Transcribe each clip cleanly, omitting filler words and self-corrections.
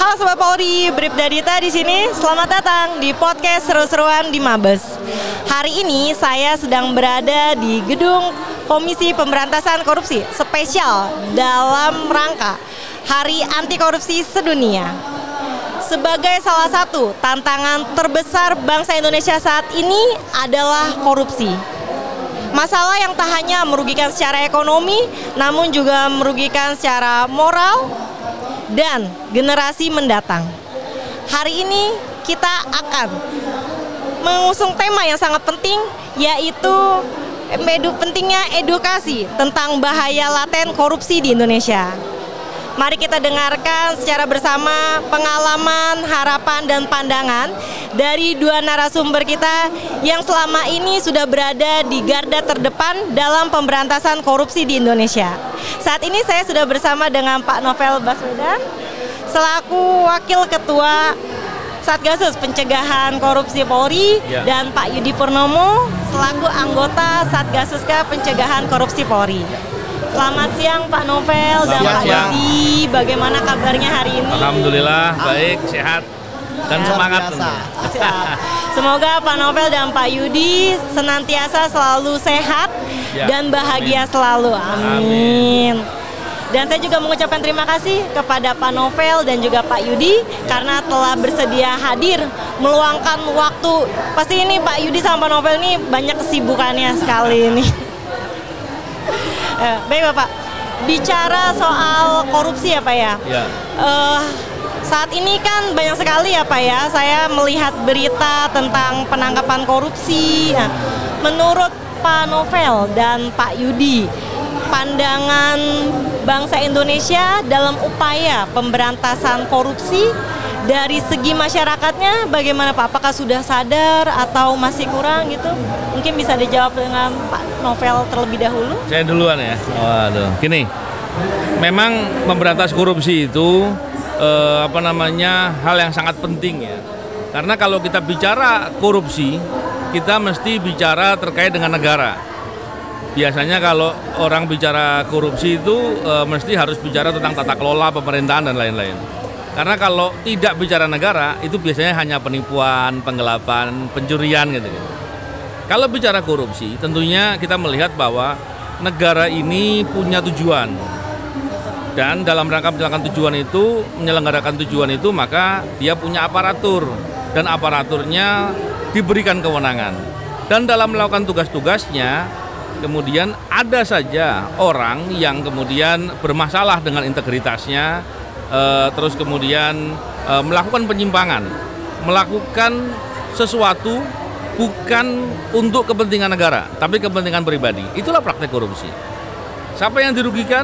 Halo Sobat Polri, Bribda Dita di sini. Selamat datang di podcast seru-seruan di Mabes. Hari ini saya sedang berada di gedung Komisi Pemberantasan Korupsi spesial dalam rangka Hari Anti Korupsi Sedunia. Sebagai salah satu tantangan terbesar bangsa Indonesia saat ini adalah korupsi. Masalah yang tak hanya merugikan secara ekonomi, namun juga merugikan secara moral dan generasi mendatang. Hari ini kita akan mengusung tema yang sangat penting, yaitu pentingnya edukasi tentang bahaya laten korupsi di Indonesia. Mari kita dengarkan secara bersama pengalaman, harapan, dan pandangan dari dua narasumber kita yang selama ini sudah berada di garda terdepan dalam pemberantasan korupsi di Indonesia. Saat ini saya sudah bersama dengan Pak Novel Baswedan selaku Wakil Ketua Satgasus Pencegahan Korupsi Polri, dan Pak Yudi Purnomo selaku anggota Satgasuska Pencegahan Korupsi Polri. Selamat siang Pak Novel dan Pak Yudi, bagaimana kabarnya hari ini? Alhamdulillah baik, sehat dan semangat. Semoga Pak Novel dan Pak Yudi senantiasa selalu sehat dan bahagia selalu. Amin. Dan saya juga mengucapkan terima kasih kepada Pak Novel dan juga Pak Yudi karena telah bersedia hadir meluangkan waktu. Pasti ini Pak Yudi sama Pak Novel ini banyak kesibukannya sekali ini. Baik Bapak, bicara soal korupsi ya Pak ya. Saat ini kan banyak sekali ya Pak ya, saya melihat berita tentang penangkapan korupsi. Nah, menurut Pak Novel dan Pak Yudi, pandangan bangsa Indonesia dalam upaya pemberantasan korupsi dari segi masyarakatnya bagaimana Pak? Apakah sudah sadar atau masih kurang gitu? Mungkin bisa dijawab dengan Pak Novel terlebih dahulu. Saya duluan ya. Waduh, gini. Memang memberantas korupsi itu hal yang sangat penting ya. Karena kalau kita bicara korupsi, kita mesti bicara terkait dengan negara. Biasanya kalau orang bicara korupsi itu mesti harus bicara tentang tata kelola pemerintahan dan lain-lain. Karena kalau tidak bicara negara, itu biasanya hanya penipuan, penggelapan, pencurian gitu. Kalau bicara korupsi, tentunya kita melihat bahwa negara ini punya tujuan. Dan dalam rangka menyelenggarakan tujuan itu, maka dia punya aparatur. Dan aparaturnya diberikan kewenangan. Dan dalam melakukan tugas-tugasnya, kemudian ada saja orang yang kemudian bermasalah dengan integritasnya, terus kemudian melakukan penyimpangan, melakukan sesuatu bukan untuk kepentingan negara, tapi kepentingan pribadi. Itulah praktek korupsi. Siapa yang dirugikan?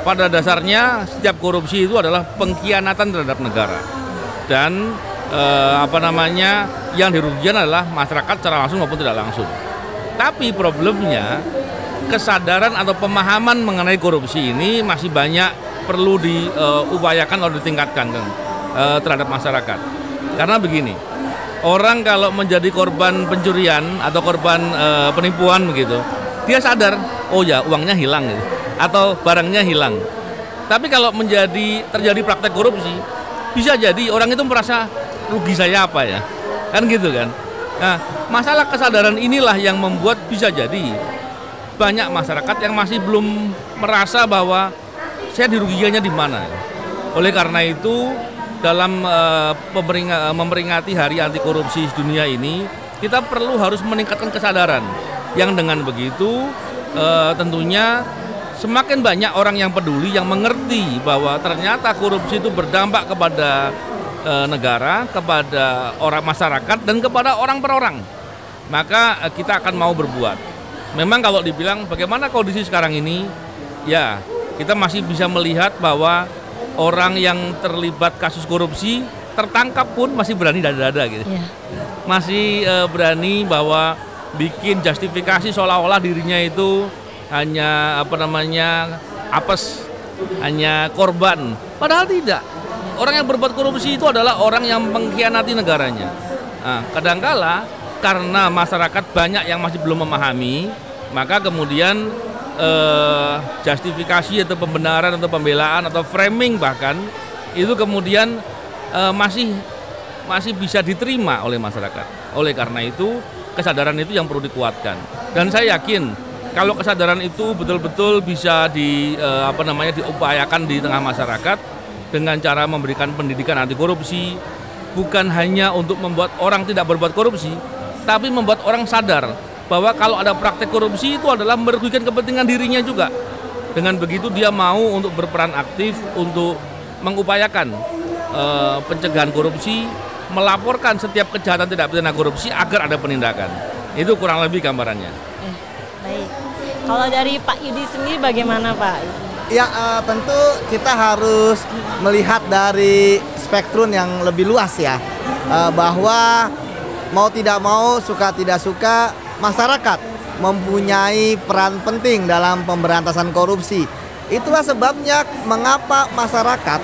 Pada dasarnya setiap korupsi itu adalah pengkhianatan terhadap negara. Dan yang dirugikan adalah masyarakat secara langsung maupun tidak langsung. Tapi problemnya kesadaran atau pemahaman mengenai korupsi ini masih banyak perlu diupayakan atau ditingkatkan terhadap masyarakat. Karena begini, orang kalau menjadi korban pencurian atau korban penipuan begitu, dia sadar, oh ya uangnya hilang gitu, atau barangnya hilang. Tapi kalau terjadi praktek korupsi, bisa jadi orang itu merasa rugi saya apa ya, kan gitu kan. Nah, masalah kesadaran inilah yang membuat bisa jadi banyak masyarakat yang masih belum merasa bahwa saya dirugikannya di mana. Oleh karena itu, dalam memperingati Hari Anti Korupsi Dunia ini, kita harus meningkatkan kesadaran. Yang dengan begitu, tentunya semakin banyak orang yang peduli, yang mengerti bahwa ternyata korupsi itu berdampak kepada negara, kepada orang masyarakat, dan kepada orang per orang. Maka kita akan mau berbuat. Memang kalau dibilang bagaimana kondisi sekarang ini, ya kita masih bisa melihat bahwa orang yang terlibat kasus korupsi tertangkap pun masih berani dada-dada gitu. Masih berani bahwa bikin justifikasi seolah-olah dirinya itu hanya apes, hanya korban. Padahal tidak. Orang yang berbuat korupsi itu adalah orang yang mengkhianati negaranya. Nah, kadangkala karena masyarakat banyak yang masih belum memahami, maka kemudian justifikasi atau pembenaran atau pembelaan atau framing bahkan itu kemudian masih bisa diterima oleh masyarakat. Oleh karena itu kesadaran itu yang perlu dikuatkan. Dan saya yakin kalau kesadaran itu betul-betul bisa diupayakan di tengah masyarakat dengan cara memberikan pendidikan anti korupsi, bukan hanya untuk membuat orang tidak berbuat korupsi, tapi membuat orang sadar bahwa kalau ada praktek korupsi itu adalah merugikan kepentingan dirinya juga. Dengan begitu dia mau untuk berperan aktif untuk mengupayakan pencegahan korupsi, melaporkan setiap kejahatan tidak pidana korupsi agar ada penindakan. Itu kurang lebih gambarannya. Baik. Kalau dari Pak Yudi sendiri bagaimana Pak? Ya tentu kita harus melihat dari spektrum yang lebih luas ya, bahwa mau tidak mau, suka tidak suka, masyarakat mempunyai peran penting dalam pemberantasan korupsi. Itulah sebabnya mengapa masyarakat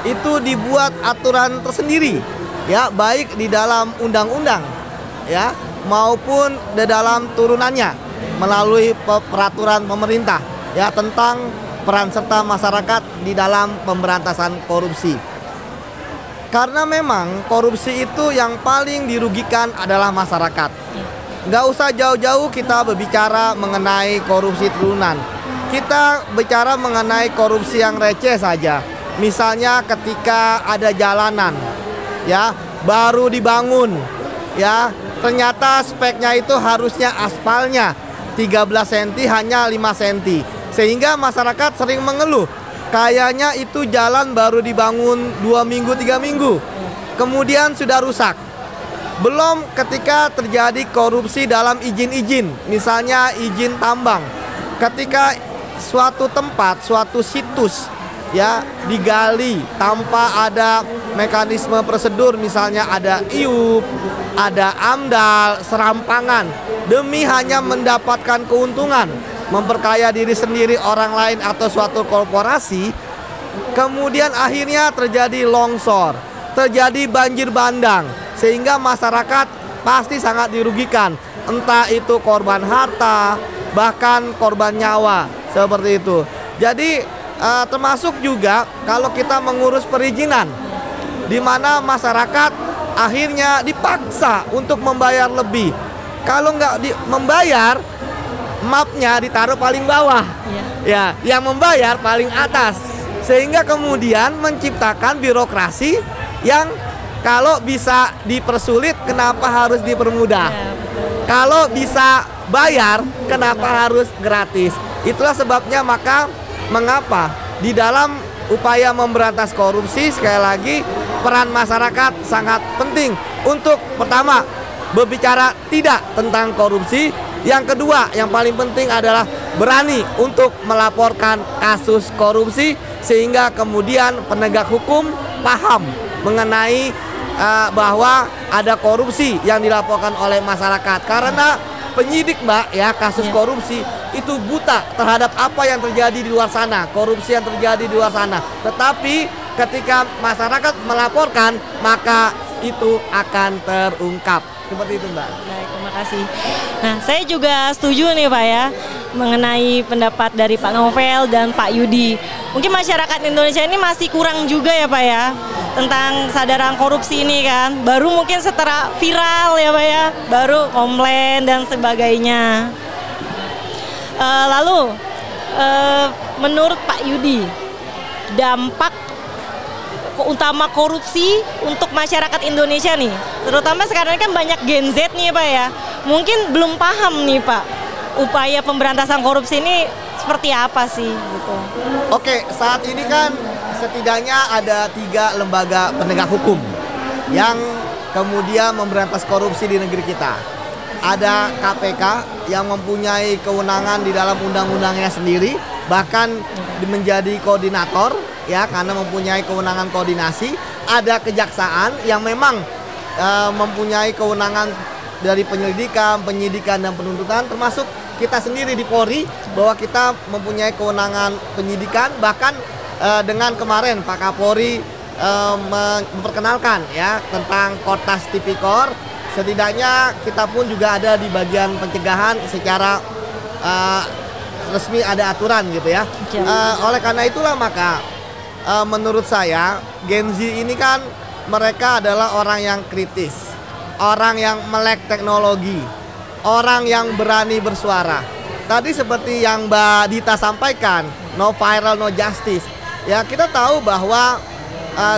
itu dibuat aturan tersendiri, ya, baik di dalam undang-undang, ya, maupun di dalam turunannya melalui peraturan pemerintah, ya, tentang peran serta masyarakat di dalam pemberantasan korupsi. Karena memang korupsi itu yang paling dirugikan adalah masyarakat. Nggak usah jauh-jauh kita berbicara mengenai korupsi turunan. Kita bicara mengenai korupsi yang receh saja. Misalnya ketika ada jalanan, ya, baru dibangun, ya, ternyata speknya itu harusnya aspalnya 13 cm hanya 5 cm. Sehingga masyarakat sering mengeluh, kayaknya itu jalan baru dibangun 2 minggu 3 minggu, kemudian sudah rusak. Belum ketika terjadi korupsi dalam izin-izin, misalnya izin tambang. Ketika suatu tempat, suatu situs, ya, digali tanpa ada mekanisme prosedur, misalnya ada IUP, ada AMDAL, serampangan, demi hanya mendapatkan keuntungan, memperkaya diri sendiri, orang lain, atau suatu korporasi, kemudian akhirnya terjadi longsor, terjadi banjir bandang, sehingga masyarakat pasti sangat dirugikan, entah itu korban harta, bahkan korban nyawa, seperti itu. Jadi termasuk juga kalau kita mengurus perizinan, di mana masyarakat akhirnya dipaksa untuk membayar lebih. Kalau nggak membayar, mapnya ditaruh paling bawah, ya, yang membayar paling atas, sehingga kemudian menciptakan birokrasi yang kalau bisa dipersulit, kenapa harus dipermudah? Kalau bisa bayar, kenapa harus gratis? Itulah sebabnya mengapa di dalam upaya memberantas korupsi, sekali lagi peran masyarakat sangat penting untuk pertama berbicara tidak tentang korupsi. Yang kedua, yang paling penting adalah berani untuk melaporkan kasus korupsi, sehingga kemudian penegak hukum paham mengenai bahwa ada korupsi yang dilaporkan oleh masyarakat. Karena penyidik, Mbak, ya, kasus korupsi itu buta terhadap apa yang terjadi di luar sana, korupsi yang terjadi di luar sana. Tetapi ketika masyarakat melaporkan, maka itu akan terungkap. Seperti itu, Mbak. Baik, terima kasih. Nah, saya juga setuju nih Pak ya, mengenai pendapat dari Pak Novel dan Pak Yudi. Mungkin masyarakat Indonesia ini masih kurang juga ya Pak ya, tentang kesadaran korupsi ini kan. Baru mungkin setelah viral ya Pak ya, baru komplain dan sebagainya. Lalu, menurut Pak Yudi, dampak utama korupsi untuk masyarakat Indonesia nih, terutama sekarang kan banyak Gen Z nih Pak ya, mungkin belum paham nih Pak, upaya pemberantasan korupsi ini seperti apa sih gitu. Oke, saat ini kan setidaknya ada 3 lembaga penegak hukum yang kemudian memberantas korupsi di negeri kita. Ada KPK yang mempunyai kewenangan di dalam undang-undangnya sendiri, bahkan menjadi koordinator, ya, karena mempunyai kewenangan koordinasi. Ada kejaksaan yang memang mempunyai kewenangan dari penyelidikan, penyidikan, dan penuntutan, termasuk kita sendiri di Polri bahwa kita mempunyai kewenangan penyidikan. Bahkan dengan kemarin Pak Kapolri memperkenalkan, ya, tentang Kotas Tipikor, setidaknya kita pun juga ada di bagian pencegahan secara resmi, ada aturan gitu ya. Oleh karena itulah maka menurut saya Gen Z ini kan mereka adalah orang yang kritis, orang yang melek teknologi, orang yang berani bersuara. Tadi seperti yang Mbak Dita sampaikan, no viral, no justice. Ya, kita tahu bahwa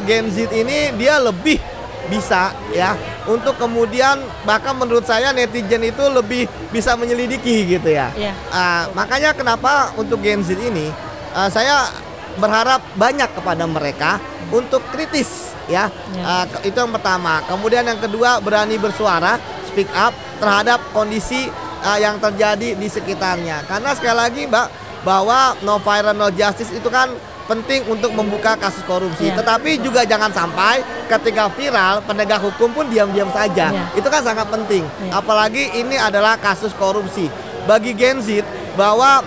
Gen Z ini dia lebih bisa ya untuk kemudian, bahkan menurut saya netizen itu lebih bisa menyelidiki gitu ya. Makanya kenapa untuk Gen Z ini saya berharap banyak kepada mereka untuk kritis ya. Itu yang pertama. Kemudian yang kedua, berani bersuara, speak up terhadap kondisi yang terjadi di sekitarnya. Karena sekali lagi Mbak, bahwa no viral no justice itu kan penting untuk membuka kasus korupsi. Tetapi juga jangan sampai ketika viral penegak hukum pun diam-diam saja. Itu kan sangat penting. Apalagi ini adalah kasus korupsi. Bagi Gen Z, bahwa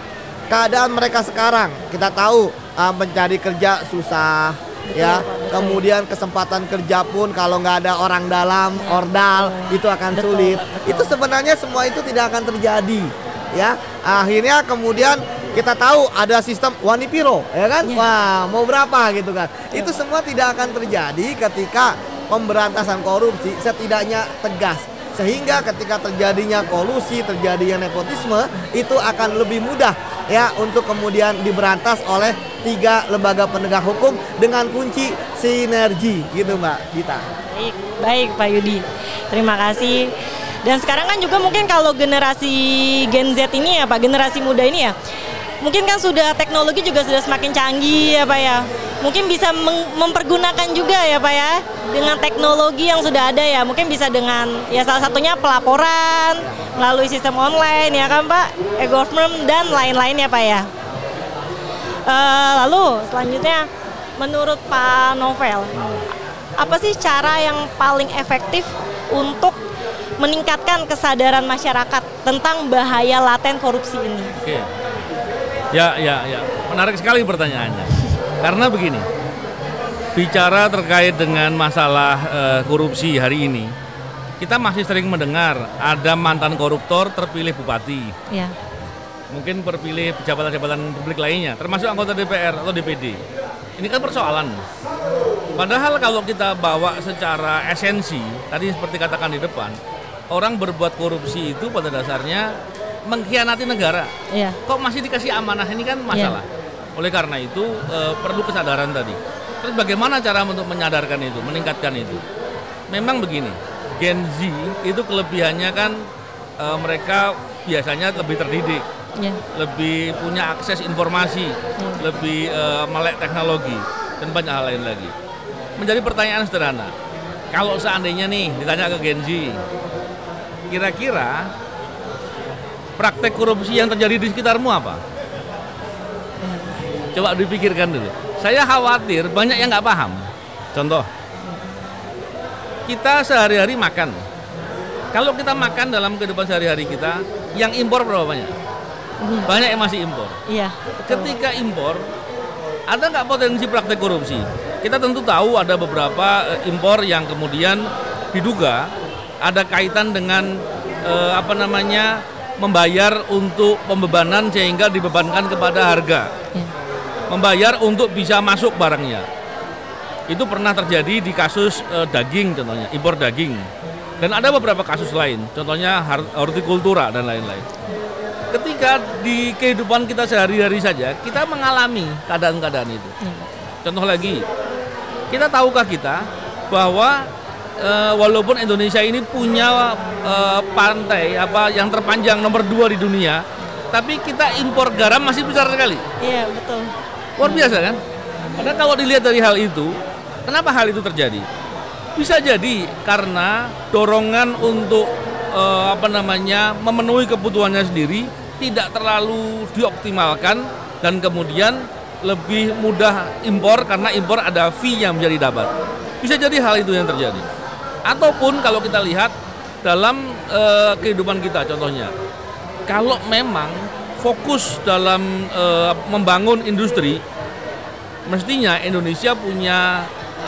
keadaan mereka sekarang kita tahu mencari kerja susah. Ya, kemudian kesempatan kerja pun kalau nggak ada orang dalam ordal itu akan sulit. Itu sebenarnya semua itu tidak akan terjadi. Ya, akhirnya kemudian kita tahu ada sistem Wanipiro, ya kan? Wah, mau berapa gitu kan? Itu semua tidak akan terjadi ketika pemberantasan korupsi setidaknya tegas. Sehingga ketika terjadinya kolusi, terjadinya nepotisme, itu akan lebih mudah ya untuk kemudian diberantas oleh 3 lembaga penegak hukum dengan kunci sinergi gitu Mbak Dita. Baik Pak Yudi, terima kasih. Dan sekarang kan juga mungkin kalau generasi Gen Z ini ya Pak, generasi muda ini ya, mungkin kan sudah teknologi juga sudah semakin canggih ya Pak ya. Mungkin bisa mempergunakan juga ya Pak ya dengan teknologi yang sudah ada ya. Mungkin bisa dengan ya salah satunya pelaporan melalui sistem online ya kan Pak, e-government dan lain-lain ya Pak ya. Lalu selanjutnya menurut Pak Novel, apa sih cara yang paling efektif untuk meningkatkan kesadaran masyarakat tentang bahaya laten korupsi ini? Oke. Ya. Menarik sekali pertanyaannya. Karena begini, bicara terkait dengan masalah korupsi hari ini, kita masih sering mendengar ada mantan koruptor terpilih bupati. Ya. Mungkin terpilih jabatan-jabatan publik lainnya, termasuk anggota DPR atau DPD. Ini kan persoalan. Padahal kalau kita bawa secara esensi, tadi seperti katakan di depan, orang berbuat korupsi itu pada dasarnya mengkhianati negara. Iya. Kok masih dikasih amanah, ini kan masalah. Oleh karena itu perlu kesadaran tadi. Terus bagaimana cara untuk menyadarkan itu, meningkatkan itu? Memang begini, Gen Z itu kelebihannya kan mereka biasanya lebih terdidik, lebih punya akses informasi, lebih melek teknologi dan banyak hal lain lagi. Menjadi pertanyaan sederhana, kalau seandainya nih ditanya ke Gen Z, kira-kira praktek korupsi yang terjadi di sekitarmu apa? Coba dipikirkan dulu. Saya khawatir banyak yang nggak paham. Contoh, kita sehari-hari makan. Kalau kita makan dalam kehidupan sehari-hari kita, yang impor berapa banyak? Banyak yang masih impor. Iya. Ketika impor, ada nggak potensi praktek korupsi? Kita tentu tahu ada beberapa impor yang kemudian diduga ada kaitan dengan membayar untuk pembebanan sehingga dibebankan kepada harga. Membayar untuk bisa masuk barangnya. Itu pernah terjadi di kasus daging contohnya, impor daging. Dan ada beberapa kasus lain, contohnya hortikultura dan lain-lain. Ketika di kehidupan kita sehari-hari saja, kita mengalami keadaan-keadaan itu. Contoh lagi, kita tahukah kita bahwa walaupun Indonesia ini punya pantai yang terpanjang nomor 2 di dunia, tapi kita impor garam masih besar sekali. Iya, betul. Luar biasa kan? Karena kalau dilihat dari hal itu, kenapa hal itu terjadi? Bisa jadi karena dorongan untuk memenuhi kebutuhannya sendiri tidak terlalu dioptimalkan dan kemudian lebih mudah impor karena impor ada fee yang menjadi dapat. Bisa jadi hal itu yang terjadi. Ataupun kalau kita lihat dalam kehidupan kita contohnya, kalau memang fokus dalam membangun industri, mestinya Indonesia punya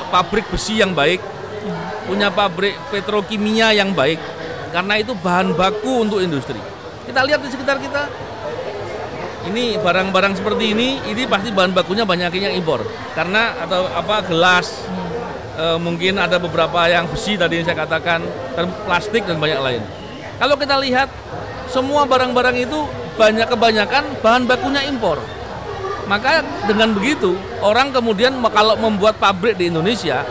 pabrik besi yang baik, punya pabrik petrokimia yang baik, karena itu bahan baku untuk industri. Kita lihat di sekitar kita, ini barang-barang seperti ini pasti bahan bakunya banyak yang impor. Karena atau gelas, mungkin ada beberapa yang besi tadi yang saya katakan, dan plastik dan banyak lain. Kalau kita lihat semua barang-barang itu kebanyakan bahan bakunya impor. Maka dengan begitu orang kemudian kalau membuat pabrik di Indonesia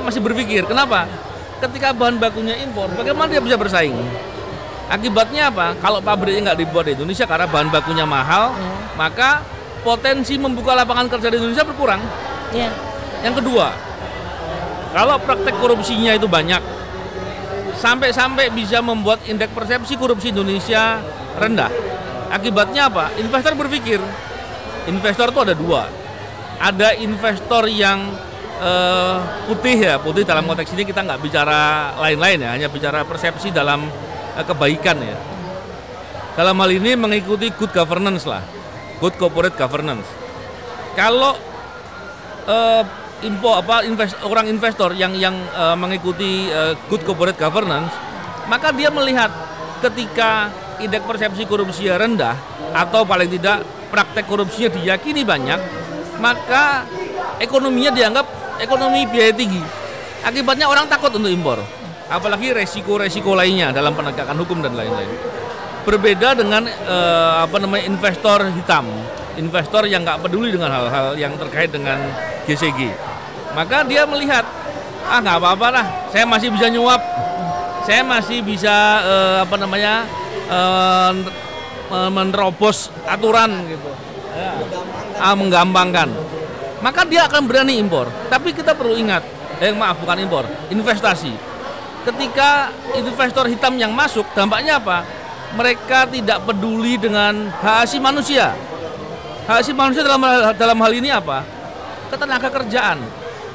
masih berpikir, kenapa? Ketika bahan bakunya impor, bagaimana dia bisa bersaing? Akibatnya apa? Kalau pabriknya nggak dibuat di Indonesia karena bahan bakunya mahal, maka potensi membuka lapangan kerja di Indonesia berkurang. Yang kedua, kalau praktek korupsinya itu banyak, sampai bisa membuat indeks persepsi korupsi Indonesia rendah. Akibatnya apa? Investor berpikir, investor itu ada dua. Ada investor yang putih dalam konteks ini kita nggak bicara lain-lain ya, hanya bicara persepsi dalam kebaikan ya. Dalam hal ini mengikuti good governance lah, good corporate governance. Kalau orang investor yang mengikuti good corporate governance, maka dia melihat ketika indeks persepsi korupsinya rendah atau paling tidak praktek korupsinya diyakini banyak, maka ekonominya dianggap ekonomi biaya tinggi. Akibatnya orang takut untuk impor. Apalagi resiko-resiko lainnya dalam penegakan hukum dan lain-lain. Berbeda dengan investor hitam, investor yang nggak peduli dengan hal-hal yang terkait dengan GCG. Maka dia melihat, nggak apa-apa lah, saya masih bisa nyuap, saya masih bisa menerobos aturan gitu, menggampangkan. Maka dia akan berani impor. Tapi kita perlu ingat, bukan impor, investasi. Ketika investor hitam yang masuk, dampaknya apa? Mereka tidak peduli dengan hak asasi manusia. Hak asasi manusia dalam hal ini apa? Ketenaga kerjaan.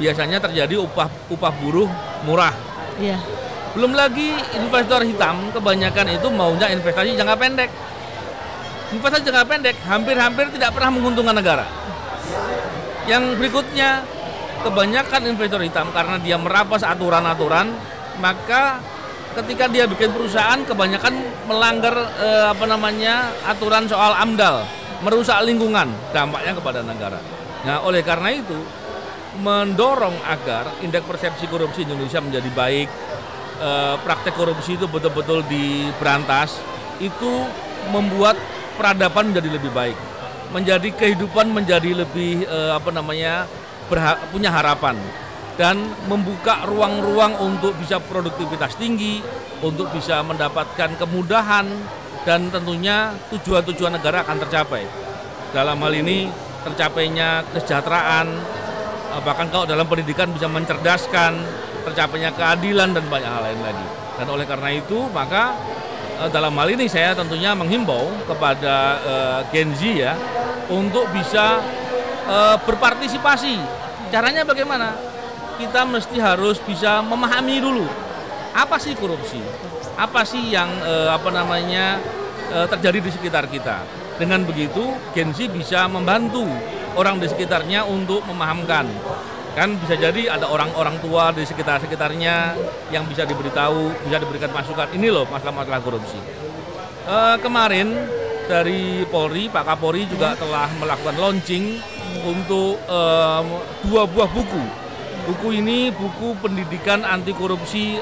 Biasanya terjadi upah buruh murah. Iya. Belum lagi investor hitam kebanyakan itu maunya investasi jangka pendek. Investasi jangka pendek hampir tidak pernah menguntungkan negara. Yang berikutnya, kebanyakan investor hitam karena dia merampas aturan-aturan, maka ketika dia bikin perusahaan kebanyakan melanggar aturan soal AMDAL, merusak lingkungan, dampaknya kepada negara. Nah, oleh karena itu mendorong agar indeks persepsi korupsi Indonesia menjadi baik, praktek korupsi itu betul-betul diberantas, itu membuat peradaban menjadi lebih baik, menjadi kehidupan menjadi lebih punya harapan. Dan membuka ruang-ruang untuk bisa produktivitas tinggi, untuk bisa mendapatkan kemudahan, dan tentunya tujuan-tujuan negara akan tercapai. Dalam hal ini tercapainya kesejahteraan, bahkan kalau dalam pendidikan bisa mencerdaskan, tercapainya keadilan dan banyak hal lain lagi. Dan oleh karena itu maka dalam hal ini saya tentunya menghimbau kepada Gen Z ya untuk bisa berpartisipasi. Caranya bagaimana? Kita mesti harus bisa memahami dulu apa sih korupsi, apa sih yang terjadi di sekitar kita. Dengan begitu Gen Z bisa membantu orang di sekitarnya untuk memahamkan. Kan bisa jadi ada orang-orang tua di sekitarnya yang bisa diberitahu, bisa diberikan masukan. Ini loh masalah-masalah korupsi. Kemarin dari Polri, Pak Kapolri juga telah melakukan launching untuk 2 buah buku. Buku ini buku pendidikan anti korupsi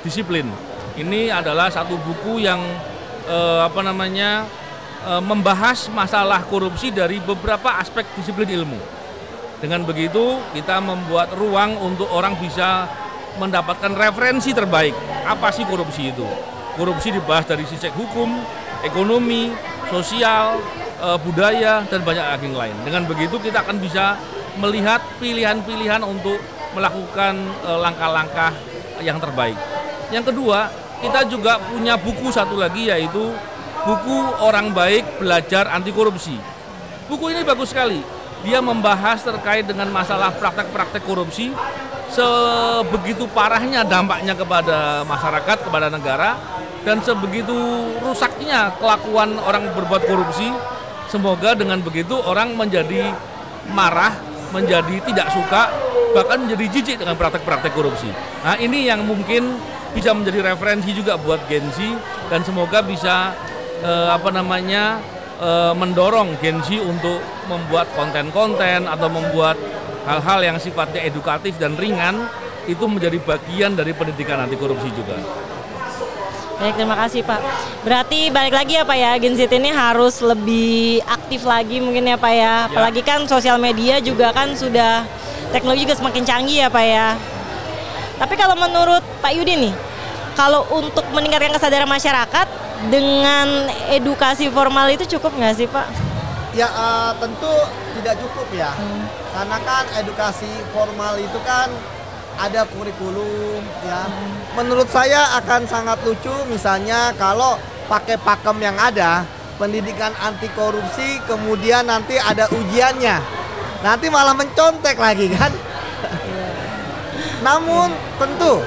disiplin. Ini adalah satu buku yang membahas masalah korupsi dari beberapa aspek disiplin ilmu. Dengan begitu kita membuat ruang untuk orang bisa mendapatkan referensi terbaik. Apa sih korupsi itu? Korupsi dibahas dari sisi hukum, ekonomi, sosial, budaya, dan banyak lagi yang lain. Dengan begitu kita akan bisa melihat pilihan-pilihan untuk melakukan langkah-langkah yang terbaik. Yang kedua, kita juga punya buku satu lagi, yaitu buku Orang Baik Belajar Anti Korupsi. Buku ini bagus sekali. Dia membahas terkait dengan masalah praktek-praktek korupsi, sebegitu parahnya dampaknya kepada masyarakat, kepada negara, dan sebegitu rusaknya kelakuan orang berbuat korupsi. Semoga dengan begitu orang menjadi marah, menjadi tidak suka, bahkan menjadi jijik dengan praktek-praktek korupsi. Nah, ini yang mungkin bisa menjadi referensi juga buat Gen Z dan semoga bisa mendorong Gen Z untuk membuat konten-konten atau membuat hal-hal yang sifatnya edukatif dan ringan, itu menjadi bagian dari pendidikan anti korupsi juga. Baik, terima kasih Pak. Berarti balik lagi ya Pak ya, Gen Z ini harus lebih aktif lagi mungkin ya Pak ya. Apalagi kan sosial media juga kan sudah, teknologi juga semakin canggih ya Pak ya. Tapi kalau menurut Pak Yudi nih, kalau untuk meningkatkan kesadaran masyarakat dengan edukasi formal itu cukup nggak sih Pak? Ya tentu tidak cukup ya. Karena kan edukasi formal itu kan ada kurikulum ya. Menurut saya akan sangat lucu misalnya kalau pakai pakem yang ada, pendidikan anti korupsi, kemudian nanti ada ujiannya. Nanti malah mencontek lagi kan. Namun tentu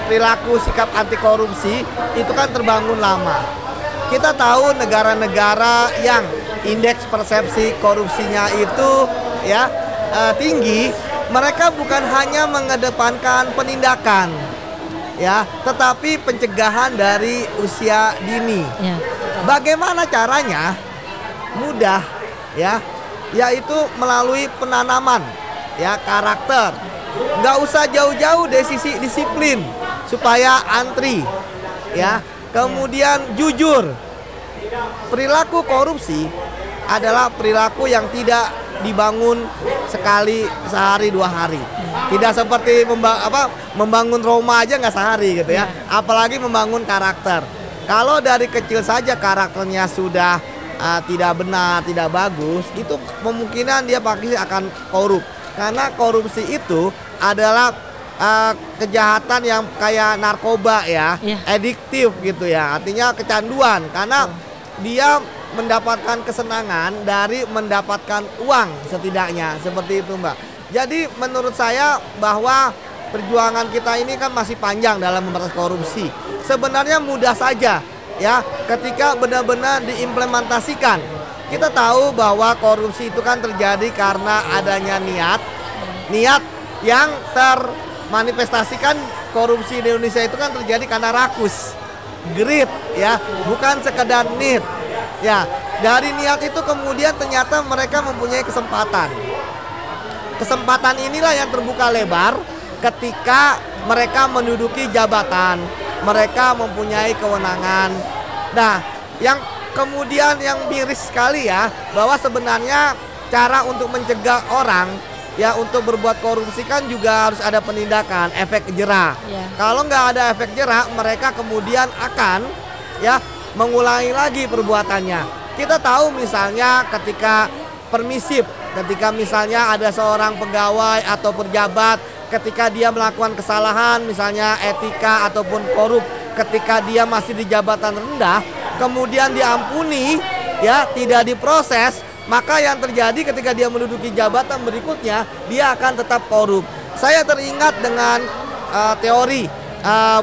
perilaku sikap anti korupsi itu kan terbangun lama. Kita tahu negara-negara yang indeks persepsi korupsinya itu ya tinggi, mereka bukan hanya mengedepankan penindakan ya, tetapi pencegahan dari usia dini. Ya. Bagaimana caranya? Mudah ya, yaitu melalui penanaman ya karakter. Nggak usah jauh-jauh dari sisi disiplin supaya antri ya. Kemudian jujur. Perilaku korupsi adalah perilaku yang tidak dibangun sekali sehari 2 hari. Tidak seperti membangun Roma aja nggak sehari gitu ya. Apalagi membangun karakter. Kalau dari kecil saja karakternya sudah tidak benar, tidak bagus, itu kemungkinan dia pasti akan korup. Karena korupsi itu adalah kejahatan yang kayak narkoba ya, adiktif gitu ya. Artinya kecanduan karena dia mendapatkan kesenangan dari mendapatkan uang setidaknya, seperti itu Mbak. Jadi menurut saya bahwa perjuangan kita ini kan masih panjang dalam memberantas korupsi. Sebenarnya mudah saja ya ketika benar-benar diimplementasikan. Kita tahu bahwa korupsi itu kan terjadi karena adanya niat yang termanifestasikan. Korupsi di Indonesia itu kan terjadi karena rakus, greed ya, bukan sekedar need. Ya, dari niat itu kemudian ternyata mereka mempunyai kesempatan. Kesempatan inilah yang terbuka lebar ketika mereka menduduki jabatan, mereka mempunyai kewenangan. Nah, yang kemudian yang miris sekali ya, bahwa sebenarnya cara untuk mencegah orang ya untuk berbuat korupsi kan juga harus ada penindakan, efek jerah. Kalau nggak ada efek jerah, mereka kemudian akan ya mengulangi lagi perbuatannya. Kita tahu misalnya ketika permisif, ketika misalnya ada seorang pegawai atau pejabat, ketika dia melakukan kesalahan misalnya etika ataupun korup, ketika dia masih di jabatan rendah, kemudian diampuni ya, tidak diproses, maka yang terjadi ketika dia menduduki jabatan berikutnya, dia akan tetap korup. Saya teringat dengan teori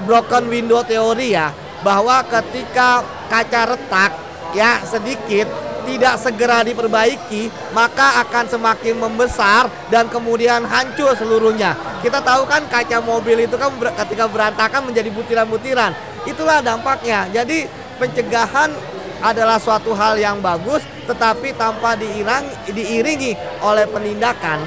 broken window teori ya, bahwa ketika kaca retak ya sedikit tidak segera diperbaiki, maka akan semakin membesar dan kemudian hancur seluruhnya. Kita tahu kan kaca mobil itu kan ketika berantakan menjadi butiran-butiran. Itulah dampaknya. Jadi pencegahan adalah suatu hal yang bagus, tetapi tanpa diiringi oleh penindakan,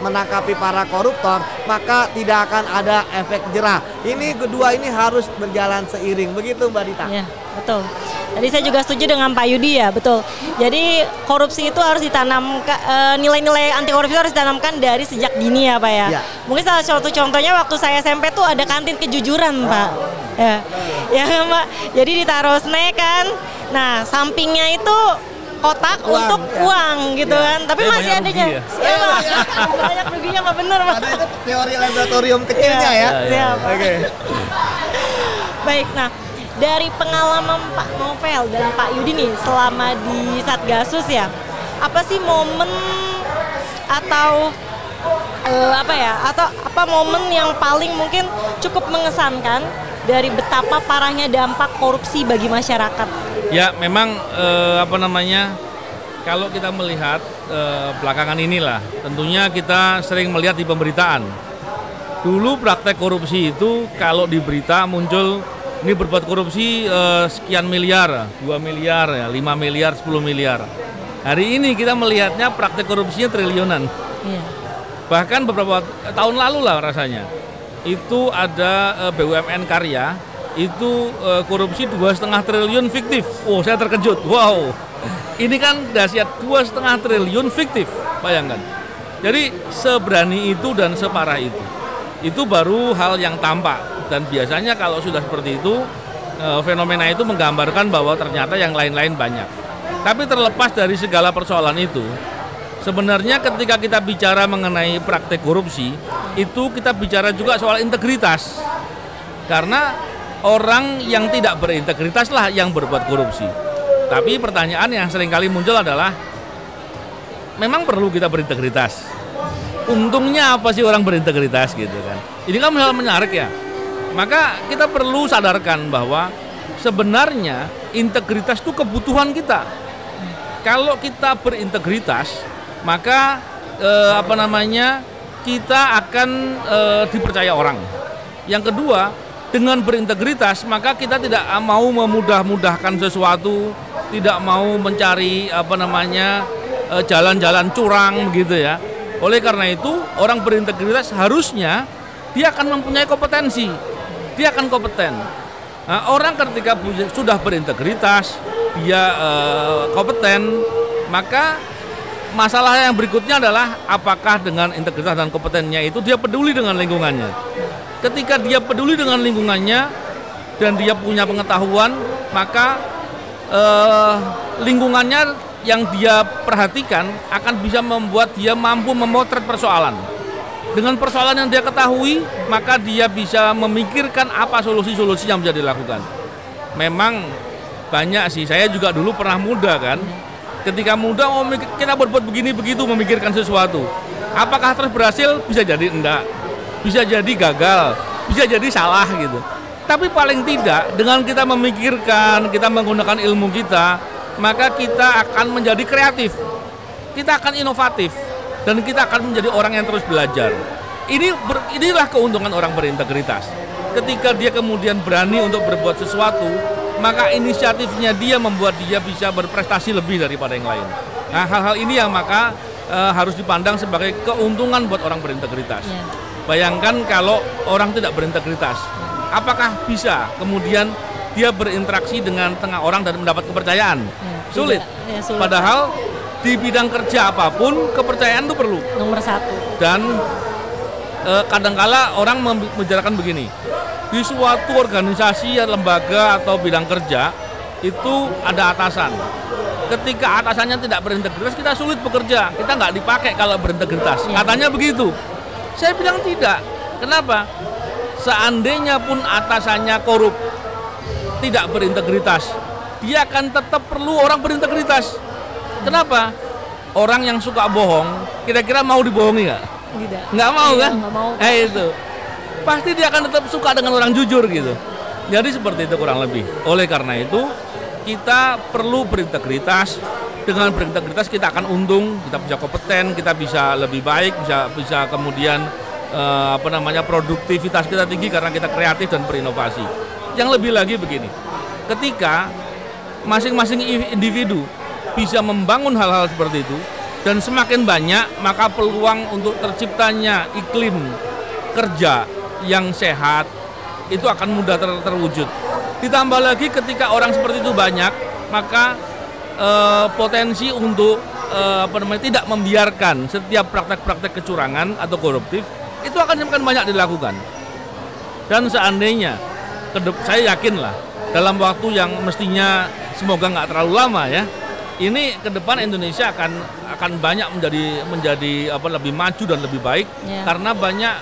menangkapi para koruptor, maka tidak akan ada efek jerah. Ini kedua ini harus berjalan seiring, begitu Mbak Dita? Ya, betul. Jadi saya juga setuju dengan Pak Yudi ya, betul. Jadi korupsi itu harus ditanamkan, nilai-nilai anti korupsi harus ditanamkan dari sejak dini ya Pak ya. Mungkin salah satu contohnya waktu saya SMP tuh ada kantin kejujuran Pak. Ya Mbak, jadi ditaruh snack kan. Nah sampingnya itu kotak untuk uang gitu kan. Tapi masih adanya. Banyak ruginya Pak, bener Pak. Ada itu teori laboratorium kecilnya ya. Oke. Baik, nah dari pengalaman Pak Novel dan Pak Yudi nih selama di Satgasus ya, apa sih momen atau apa momen yang paling mungkin cukup mengesankan dari betapa parahnya dampak korupsi bagi masyarakat? Ya memang kalau kita melihat belakangan inilah, tentunya kita sering melihat di pemberitaan Dulu praktek korupsi itu kalau di berita muncul ini berbuat korupsi sekian miliar, 2 miliar, ya, 5 miliar, 10 miliar. Hari ini kita melihatnya praktek korupsinya triliunan. Iya. Bahkan beberapa tahun lalu lah rasanya. Itu ada BUMN Karya, itu korupsi 2,5 triliun fiktif. Oh, saya terkejut. Wow. Ini kan dahsyat, 2,5 triliun fiktif. Bayangkan. Jadi seberani itu dan separah itu. Itu baru hal yang tampak, dan biasanya kalau sudah seperti itu fenomena itu menggambarkan bahwa ternyata yang lain-lain banyak. Tapi terlepas dari segala persoalan itu, sebenarnya ketika kita bicara mengenai praktek korupsi, itu kita bicara juga soal integritas. Karena orang yang tidak berintegritas lah yang berbuat korupsi. Tapi pertanyaan yang seringkali muncul adalah, memang perlu kita berintegritas? Untungnya apa sih orang berintegritas gitu kan? Ini kan hal menarik ya. Maka kita perlu sadarkan bahwa sebenarnya integritas itu kebutuhan kita. Kalau kita berintegritas, maka kita akan dipercaya orang. Yang kedua, dengan berintegritas maka kita tidak mau memudah-mudahkan sesuatu, tidak mau mencari jalan-jalan curang begitu ya. Oleh karena itu, orang berintegritas harusnya dia akan mempunyai kompetensi, dia akan kompeten. Nah, orang ketika sudah berintegritas, dia kompeten, maka masalah yang berikutnya adalah apakah dengan integritas dan kompetennya itu dia peduli dengan lingkungannya. Ketika dia peduli dengan lingkungannya dan dia punya pengetahuan, maka lingkungannya yang dia perhatikan akan bisa membuat dia mampu memotret persoalan. Dengan persoalan yang dia ketahui, maka dia bisa memikirkan apa solusi-solusi yang bisa dilakukan. Memang banyak sih, saya juga dulu pernah muda kan. Ketika muda kita berbuat begini begitu, memikirkan sesuatu. Apakah terus berhasil? Bisa jadi enggak. Bisa jadi gagal, bisa jadi salah gitu. Tapi paling tidak dengan kita memikirkan, kita menggunakan ilmu kita, maka kita akan menjadi kreatif, kita akan inovatif, dan kita akan menjadi orang yang terus belajar. Inilah keuntungan orang berintegritas. Ketika dia kemudian berani untuk berbuat sesuatu, maka inisiatifnya dia membuat dia bisa berprestasi lebih daripada yang lain. Nah, hal-hal ini yang maka harus dipandang sebagai keuntungan buat orang berintegritas. Bayangkan kalau orang tidak berintegritas, apakah bisa kemudian dia berinteraksi dengan tengah orang dan mendapat kepercayaan? Sulit. Sulit. Padahal di bidang kerja apapun kepercayaan itu perlu. Nomor 1. Dan kadangkala orang membicarakan begini, di suatu organisasi, lembaga atau bidang kerja itu ada atasan. Ketika atasannya tidak berintegritas, kita sulit bekerja. Kita nggak dipakai kalau berintegritas. Katanya begitu. Saya bilang tidak. Kenapa? Seandainya pun atasannya korup, tidak berintegritas, dia akan tetap perlu orang berintegritas. Kenapa? Orang yang suka bohong, kira-kira mau dibohongi nggak? Tidak. Nggak mau kan? Nggak mau. Itu. Pasti dia akan tetap suka dengan orang jujur gitu. Jadi seperti itu kurang lebih. Oleh karena itu, kita perlu berintegritas. Dengan berintegritas kita akan untung, kita bisa kompeten, kita bisa lebih baik, bisa kemudian produktivitas kita tinggi karena kita kreatif dan berinovasi. Yang lebih lagi begini, ketika masing-masing individu bisa membangun hal-hal seperti itu dan semakin banyak, maka peluang untuk terciptanya iklim kerja yang sehat itu akan mudah terwujud. Ditambah lagi ketika orang seperti itu banyak, maka potensi untuk tidak membiarkan setiap praktek-praktek kecurangan atau koruptif itu akan semakin banyak dilakukan. Dan seandainya saya yakinlah dalam waktu yang mestinya semoga nggak terlalu lama ya, ini ke depan Indonesia akan banyak menjadi lebih maju dan lebih baik karena banyak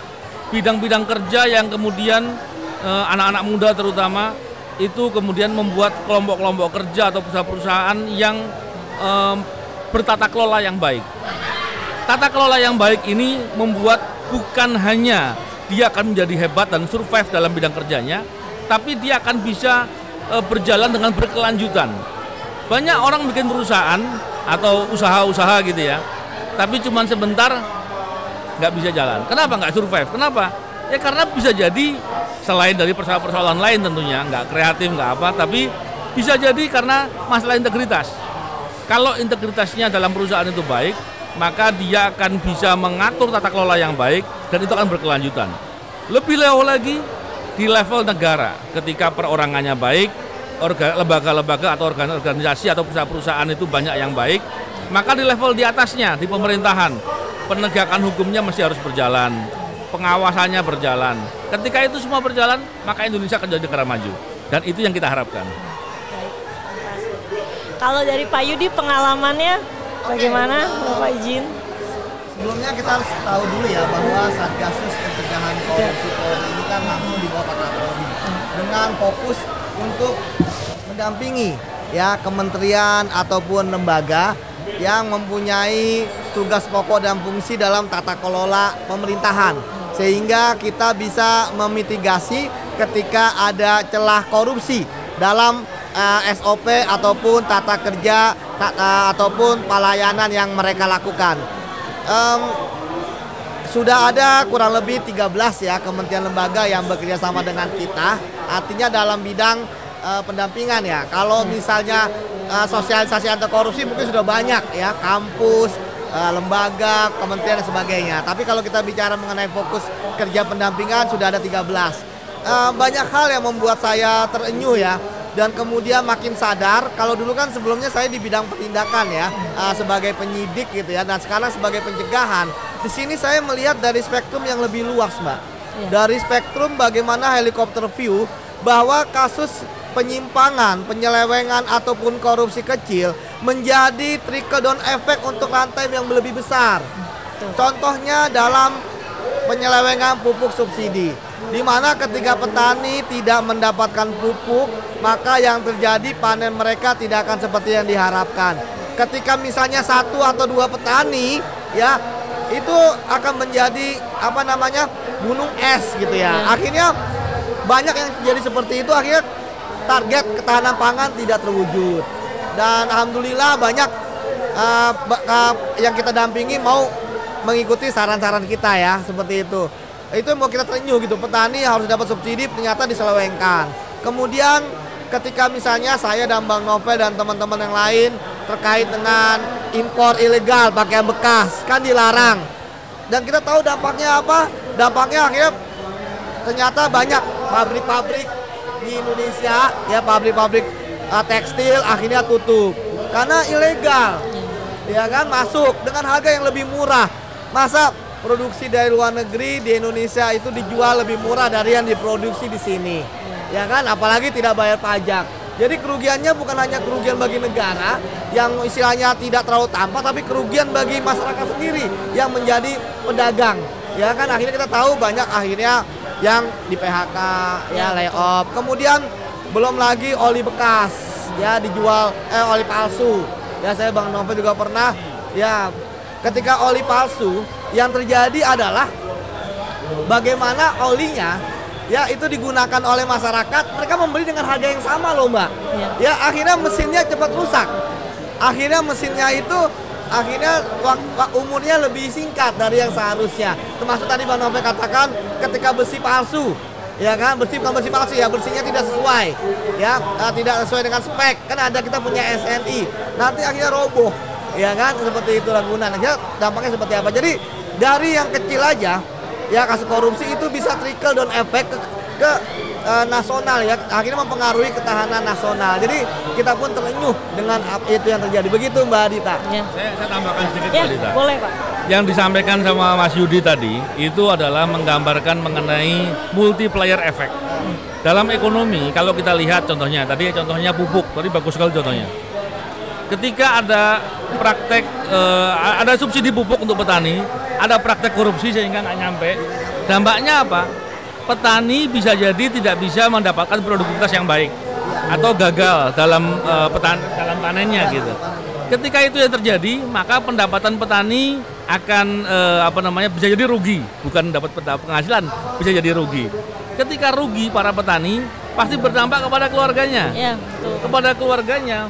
bidang-bidang kerja yang kemudian anak-anak muda terutama itu kemudian membuat kelompok-kelompok kerja atau perusahaan-perusahaan yang bertata kelola yang baik. Tata kelola yang baik ini membuat bukan hanya dia akan menjadi hebat dan survive dalam bidang kerjanya, tapi dia akan bisa berjalan dengan berkelanjutan. Banyak orang bikin perusahaan atau usaha-usaha gitu ya, tapi cuma sebentar nggak bisa jalan. Kenapa nggak survive? Kenapa? Ya karena bisa jadi selain dari persoalan-persoalan lain tentunya, nggak kreatif, nggak apa, tapi bisa jadi karena masalah integritas. Kalau integritasnya dalam perusahaan itu baik, maka dia akan bisa mengatur tata kelola yang baik dan itu akan berkelanjutan. Lebih jauh lagi di level negara, ketika perorangannya baik, lembaga-lembaga atau organisasi atau perusahaan-perusahaan itu banyak yang baik, maka di level di atasnya, di pemerintahan, penegakan hukumnya mesti harus berjalan, pengawasannya berjalan. Ketika itu semua berjalan, maka Indonesia akan jadi negara maju. Dan itu yang kita harapkan. Kalau dari Pak Yudi pengalamannya bagaimana, Bapak izin? Sebelumnya kita harus tahu dulu ya bahwa Satgasus Pencegahan Korupsi Polri ini kan langsung di bawah Pak Kapolri dengan fokus untuk mendampingi ya kementerian ataupun lembaga yang mempunyai tugas pokok dan fungsi dalam tata kelola pemerintahan, sehingga kita bisa memitigasi ketika ada celah korupsi dalam SOP ataupun tata kerja ataupun pelayanan yang mereka lakukan. Sudah ada kurang lebih 13 ya kementerian lembaga yang bekerja sama dengan kita, artinya dalam bidang pendampingan ya. Kalau misalnya sosialisasi anti korupsi mungkin sudah banyak ya, kampus, lembaga, kementerian dan sebagainya. Tapi kalau kita bicara mengenai fokus kerja pendampingan sudah ada 13. Banyak hal yang membuat saya terenyuh ya, dan kemudian makin sadar. Kalau dulu kan sebelumnya saya di bidang penindakan ya, sebagai penyidik gitu ya, dan sekarang sebagai pencegahan. Di sini saya melihat dari spektrum yang lebih luas, Mbak. Dari spektrum bagaimana helikopter view bahwa kasus penyimpangan, penyelewengan ataupun korupsi kecil menjadi trickle down effect untuk rantai yang lebih besar. Contohnya dalam penyelewengan pupuk subsidi, di mana ketika petani tidak mendapatkan pupuk, maka yang terjadi panen mereka tidak akan seperti yang diharapkan. Ketika misalnya 1 atau 2 petani ya, itu akan menjadi gunung es gitu ya. Akhirnya banyak yang terjadi seperti itu, akhirnya target ketahanan pangan tidak terwujud. Dan alhamdulillah banyak yang kita dampingi mau mengikuti saran-saran kita ya, seperti itu. Itu yang mau kita terenyuh gitu, petani harus dapat subsidi ternyata diselewengkan. Kemudian ketika misalnya saya dan Bang Novel dan teman-teman yang lain terkait dengan impor ilegal pakaian bekas kan dilarang. Dan kita tahu dampaknya apa? Dampaknya akhirnya ternyata banyak pabrik-pabrik di Indonesia ya, pabrik-pabrik tekstil akhirnya tutup karena ilegal. Ya kan, masuk dengan harga yang lebih murah. Masa produksi dari luar negeri di Indonesia itu dijual lebih murah dari yang diproduksi di sini, ya kan? Apalagi tidak bayar pajak. Jadi kerugiannya bukan hanya kerugian bagi negara yang istilahnya tidak terlalu tampak, tapi kerugian bagi masyarakat sendiri yang menjadi pedagang, ya kan? Akhirnya kita tahu banyak akhirnya yang di PHK, ya layoff. Kemudian belum lagi oli bekas, ya dijual oli palsu. Ya saya Bang Novel juga pernah, ya ketika oli palsu yang terjadi adalah bagaimana olinya ya itu digunakan oleh masyarakat, mereka membeli dengan harga yang sama loh Mbak. Ya akhirnya mesinnya cepat rusak. Akhirnya mesinnya itu umurnya lebih singkat dari yang seharusnya. Termasuk tadi Bang Novel katakan ketika besi palsu, ya kan, bukan besi palsu ya, bersihnya tidak sesuai, ya tidak sesuai dengan spek. Kan ada kita punya SNI, nanti akhirnya roboh, ya kan, seperti itu lagunan. Akhirnya dampaknya seperti apa? Jadi dari yang kecil aja, ya kasus korupsi itu bisa trickle down effect ke nasional ya, akhirnya mempengaruhi ketahanan nasional. Jadi kita pun terenyuh dengan itu yang terjadi. Begitu Mbak Dita. Ya. Saya tambahkan sedikit ya, Mbak Dita. Boleh Pak. Yang disampaikan sama Mas Yudi tadi itu adalah menggambarkan mengenai multiplier effect. Dalam ekonomi kalau kita lihat contohnya, tadi contohnya pupuk, tadi bagus sekali contohnya. Ketika ada praktek, ada subsidi pupuk untuk petani, ada praktek korupsi sehingga nggak nyampe, dampaknya apa? Petani bisa jadi tidak bisa mendapatkan produktivitas yang baik atau gagal dalam dalam panennya gitu. Ketika itu yang terjadi, maka pendapatan petani akan bisa jadi rugi, bukan dapat penghasilan, bisa jadi rugi. Ketika rugi para petani pasti berdampak kepada keluarganya. Ya, betul. Kepada keluarganya,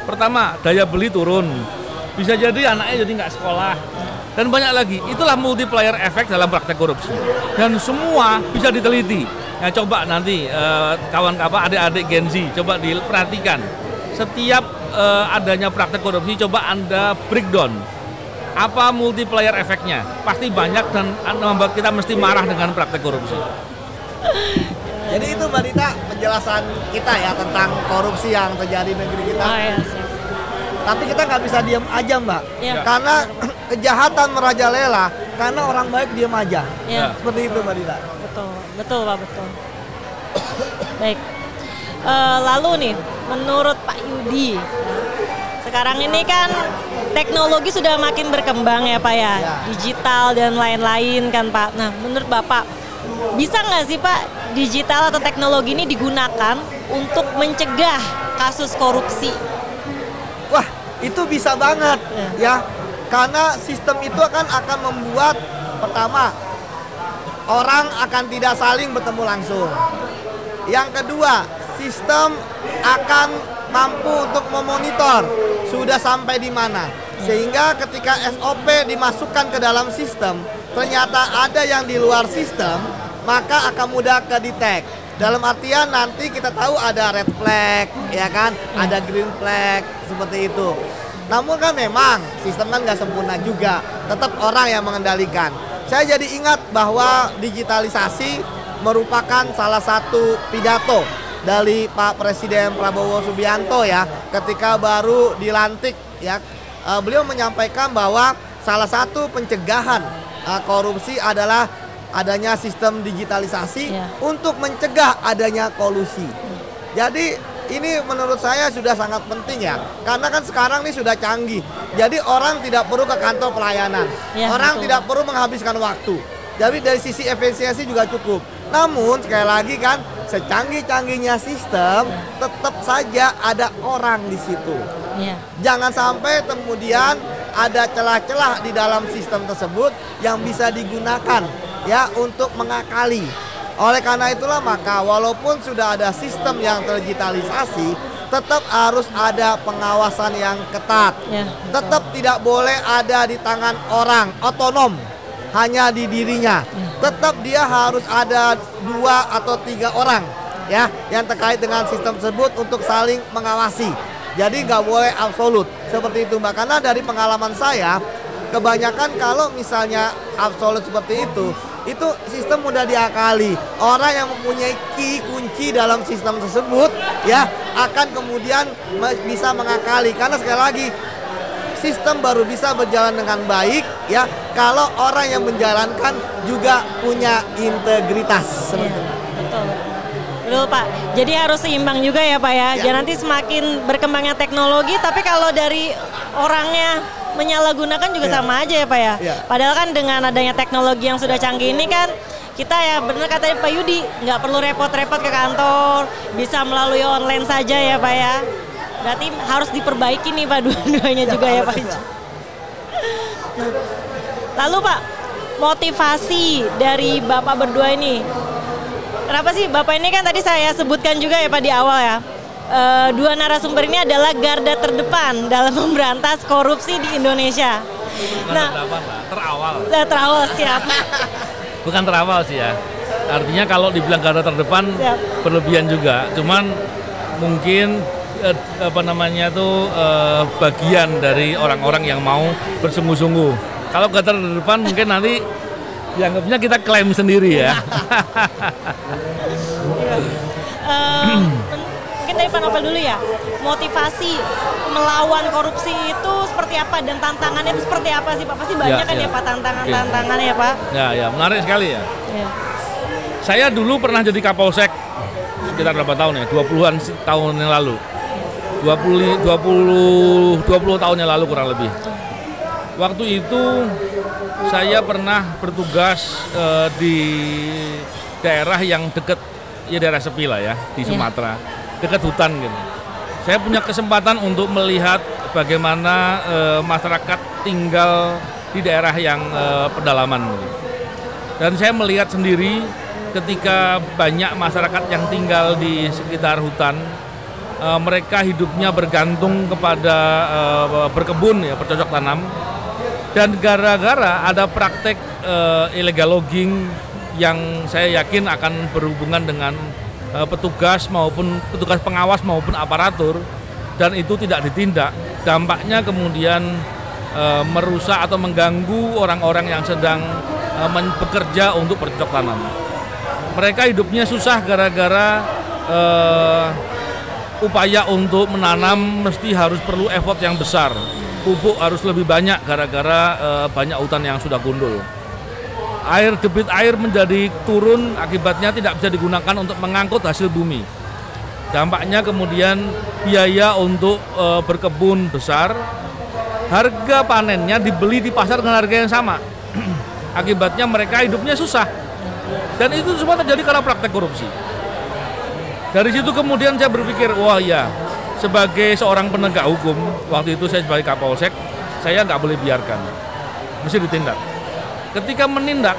pertama daya beli turun, bisa jadi anaknya jadi nggak sekolah, dan banyak lagi. Itulah multiplier efek dalam praktek korupsi. Dan semua bisa diteliti. Ya, coba nanti kawan-kawan adik-adik Gen Z coba diperhatikan. Setiap adanya praktek korupsi coba Anda breakdown. Apa multiplier efeknya? Pasti banyak dan membuat kita mesti marah dengan praktek korupsi. Jadi itu Mbak Dita penjelasan kita ya tentang korupsi yang terjadi di negeri kita. Oh, ya, siap. Tapi kita nggak bisa diam aja Mbak, Iya. karena kejahatan merajalela, karena orang baik diam aja. Ya. Seperti itu Mbak Dita. Betul Pak, betul. Baik. Lalu nih, menurut Pak Yudi, sekarang ini kan teknologi sudah makin berkembang ya Pak ya, Ya. digital dan lain-lain kan Pak. Nah, menurut Bapak, bisa nggak sih Pak digital atau teknologi ini digunakan untuk mencegah kasus korupsi? Wah, itu bisa banget ya. Karena sistem itu akan membuat pertama orang akan tidak saling bertemu langsung. Yang kedua, sistem akan mampu untuk memonitor sudah sampai di mana. Sehingga ketika SOP dimasukkan ke dalam sistem, ternyata ada yang di luar sistem, maka akan mudah ke-detect. Dalam artian nanti kita tahu ada red flag, ya kan, ada green flag, seperti itu. Namun kan memang sistem kan nggak sempurna juga, tetap orang yang mengendalikan. Saya jadi ingat bahwa digitalisasi merupakan salah satu pidato dari Pak Presiden Prabowo Subianto ya, ketika baru dilantik ya. Beliau menyampaikan bahwa salah satu pencegahan korupsi adalah adanya sistem digitalisasi untuk mencegah adanya kolusi. Jadi ini menurut saya sudah sangat penting ya, karena kan sekarang ini sudah canggih. Jadi orang tidak perlu ke kantor pelayanan, orang tidak perlu menghabiskan waktu. Jadi dari sisi efisiensi juga cukup. Namun sekali lagi kan, secanggih-canggihnya sistem, tetap saja ada orang di situ. Jangan sampai kemudian ada celah-celah di dalam sistem tersebut yang bisa digunakan ya untuk mengakali. Oleh karena itulah maka walaupun sudah ada sistem yang terdigitalisasi, tetap harus ada pengawasan yang ketat. Tetap tidak boleh ada di tangan orang otonom hanya di dirinya. Tetap dia harus ada 2 atau 3 orang ya yang terkait dengan sistem tersebut untuk saling mengawasi. Jadi nggak boleh absolut seperti itu Mbak. Karena dari pengalaman saya, kebanyakan kalau misalnya absolut seperti itu sistem mudah diakali. Orang yang mempunyai kunci dalam sistem tersebut ya akan kemudian bisa mengakali. Karena sekali lagi sistem baru bisa berjalan dengan baik ya kalau orang yang menjalankan juga punya integritas. Betul Pak, jadi harus seimbang juga ya Pak ya. Jangan nanti semakin berkembangnya teknologi, tapi kalau dari orangnya menyalahgunakan juga sama aja ya Pak ya. Padahal kan dengan adanya teknologi yang sudah canggih ini kan, kita ya benar kata Pak Yudi, nggak perlu repot-repot ke kantor, bisa melalui online saja ya Pak ya. Berarti harus diperbaiki nih Pak dua-duanya juga ya Pak. Lalu Pak, motivasi dari Bapak berdua ini, kenapa sih Bapak ini kan tadi saya sebutkan juga ya Pak di awal ya, 2 narasumber ini adalah garda terdepan dalam memberantas korupsi di Indonesia. Terawal siap. Bukan terawal sih ya. Artinya kalau dibilang garda terdepan berlebihan juga. Cuman mungkin bagian dari orang-orang yang mau bersungguh-sungguh. Kalau garda terdepan mungkin nanti dianggapnya kita klaim sendiri ya. Mungkin dari Pak Novel dulu ya, motivasi melawan korupsi itu seperti apa dan tantangannya itu seperti apa sih Pak? Pasti banyak kan ya Pak tantangannya ya Pak? Ya, menarik sekali ya. Saya dulu pernah jadi Kapolsek sekitar berapa tahun ya? 20-an tahun yang lalu. 20 tahun yang lalu kurang lebih. Waktu itu saya pernah bertugas di daerah yang dekat, ya daerah sepi lah ya, di Sumatera, dekat hutan gitu. Saya punya kesempatan untuk melihat bagaimana masyarakat tinggal di daerah yang pedalaman gitu. Dan saya melihat sendiri ketika banyak masyarakat yang tinggal di sekitar hutan, mereka hidupnya bergantung kepada berkebun ya, bercocok tanam. Dan gara-gara ada praktek illegal logging yang saya yakin akan berhubungan dengan petugas maupun petugas pengawas maupun aparatur, dan itu tidak ditindak, dampaknya kemudian merusak atau mengganggu orang-orang yang sedang bekerja untuk bercocok tanam. Mereka hidupnya susah gara-gara upaya untuk menanam mesti harus perlu effort yang besar. Pupuk harus lebih banyak gara-gara banyak hutan yang sudah gundul. Debit air menjadi turun, akibatnya tidak bisa digunakan untuk mengangkut hasil bumi. Dampaknya kemudian biaya untuk berkebun besar, harga panennya dibeli di pasar dengan harga yang sama. Akibatnya mereka hidupnya susah. Dan itu semua terjadi karena praktek korupsi. Dari situ kemudian saya berpikir, wah ya, sebagai seorang penegak hukum, waktu itu saya sebagai Kapolsek, saya nggak boleh biarkan, mesti ditindak. Ketika menindak,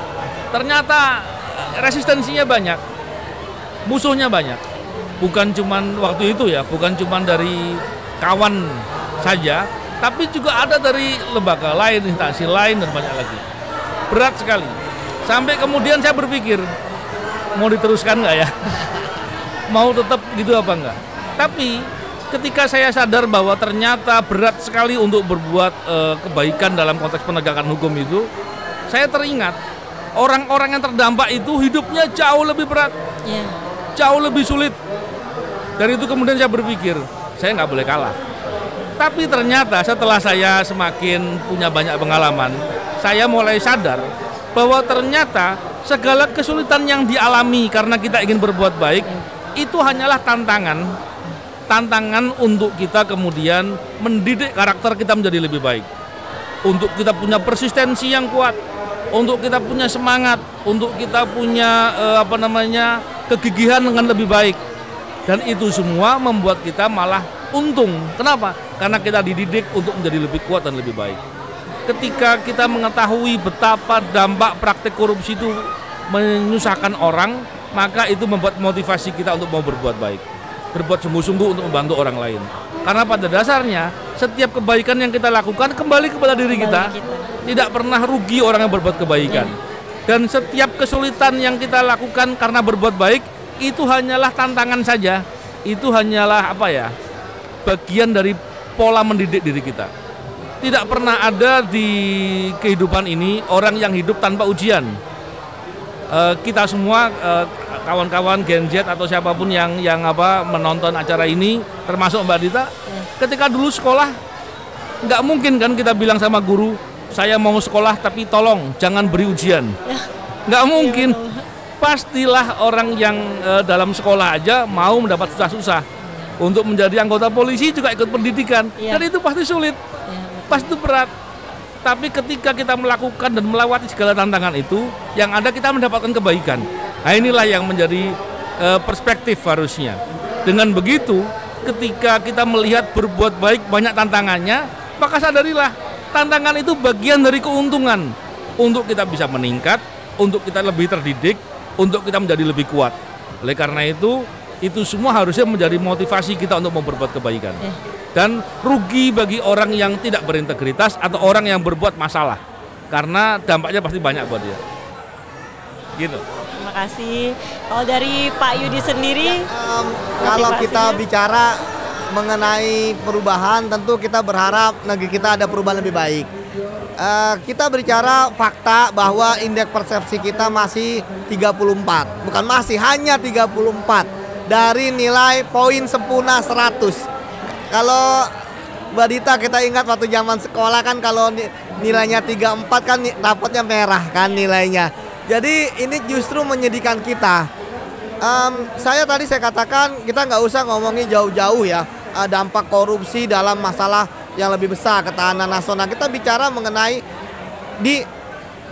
ternyata resistensinya banyak, musuhnya banyak. Bukan cuman waktu itu ya, bukan cuman dari kawan saja, tapi juga ada dari lembaga lain, instansi lain, dan banyak lagi. Berat sekali. Sampai kemudian saya berpikir, mau diteruskan nggak ya? Mau tetap gitu apa enggak? Tapi ketika saya sadar bahwa ternyata berat sekali untuk berbuat kebaikan dalam konteks penegakan hukum itu, saya teringat orang-orang yang terdampak itu hidupnya jauh lebih berat, jauh lebih sulit. Dari itu kemudian saya berpikir, saya nggak boleh kalah. Tapi ternyata setelah saya semakin punya banyak pengalaman, saya mulai sadar bahwa ternyata segala kesulitan yang dialami karena kita ingin berbuat baik, itu hanyalah tantangan untuk kita kemudian mendidik karakter kita menjadi lebih baik. Untuk kita punya persistensi yang kuat, untuk kita punya semangat, untuk kita punya kegigihan dengan lebih baik. Dan itu semua membuat kita malah untung. Kenapa? Karena kita dididik untuk menjadi lebih kuat dan lebih baik. Ketika kita mengetahui betapa dampak praktik korupsi itu menyusahkan orang, maka itu membuat motivasi kita untuk mau berbuat baik, berbuat sungguh-sungguh untuk membantu orang lain. Karena pada dasarnya setiap kebaikan yang kita lakukan kembali kepada diri kita. Tidak pernah rugi orang yang berbuat kebaikan. Dan setiap kesulitan yang kita lakukan karena berbuat baik, itu hanyalah tantangan saja. Itu hanyalah bagian dari pola mendidik diri kita. Tidak pernah ada di kehidupan ini orang yang hidup tanpa ujian. Kita semua kawan-kawan Gen Z atau siapapun yang menonton acara ini, termasuk Mbak Dita, ketika dulu sekolah nggak mungkin kan kita bilang sama guru, saya mau sekolah tapi tolong jangan beri ujian. Nggak mungkin. Pastilah orang yang dalam sekolah aja mau mendapat susah-susah. Untuk menjadi anggota polisi juga ikut pendidikan. Dan itu pasti sulit, pasti berat. Tapi ketika kita melakukan dan melewati segala tantangan itu, yang ada kita mendapatkan kebaikan. Nah inilah yang menjadi perspektif harusnya. Dengan begitu, ketika kita melihat berbuat baik banyak tantangannya, maka sadarilah tantangan itu bagian dari keuntungan. Untuk kita bisa meningkat, untuk kita lebih terdidik, untuk kita menjadi lebih kuat. Oleh karena itu semua harusnya menjadi motivasi kita untuk mau berbuat kebaikan. Dan rugi bagi orang yang tidak berintegritas atau orang yang berbuat masalah, karena dampaknya pasti banyak buat dia. Gitu. Terima kasih. Kalau dari Pak Yudi sendiri, kalau kita bicara mengenai perubahan, tentu kita berharap negeri kita ada perubahan lebih baik. Kita bicara fakta bahwa indeks persepsi kita masih 34, bukan masih, hanya 34 dari nilai poin sempurna 100. Kalau Mbak Dita kita ingat waktu zaman sekolah kan kalau nilainya 34 kan rapotnya merah kan nilainya. Jadi ini justru menyedihkan kita. Saya katakan kita nggak usah ngomongin jauh-jauh ya dampak korupsi dalam masalah yang lebih besar ketahanan nasional. Kita bicara mengenai di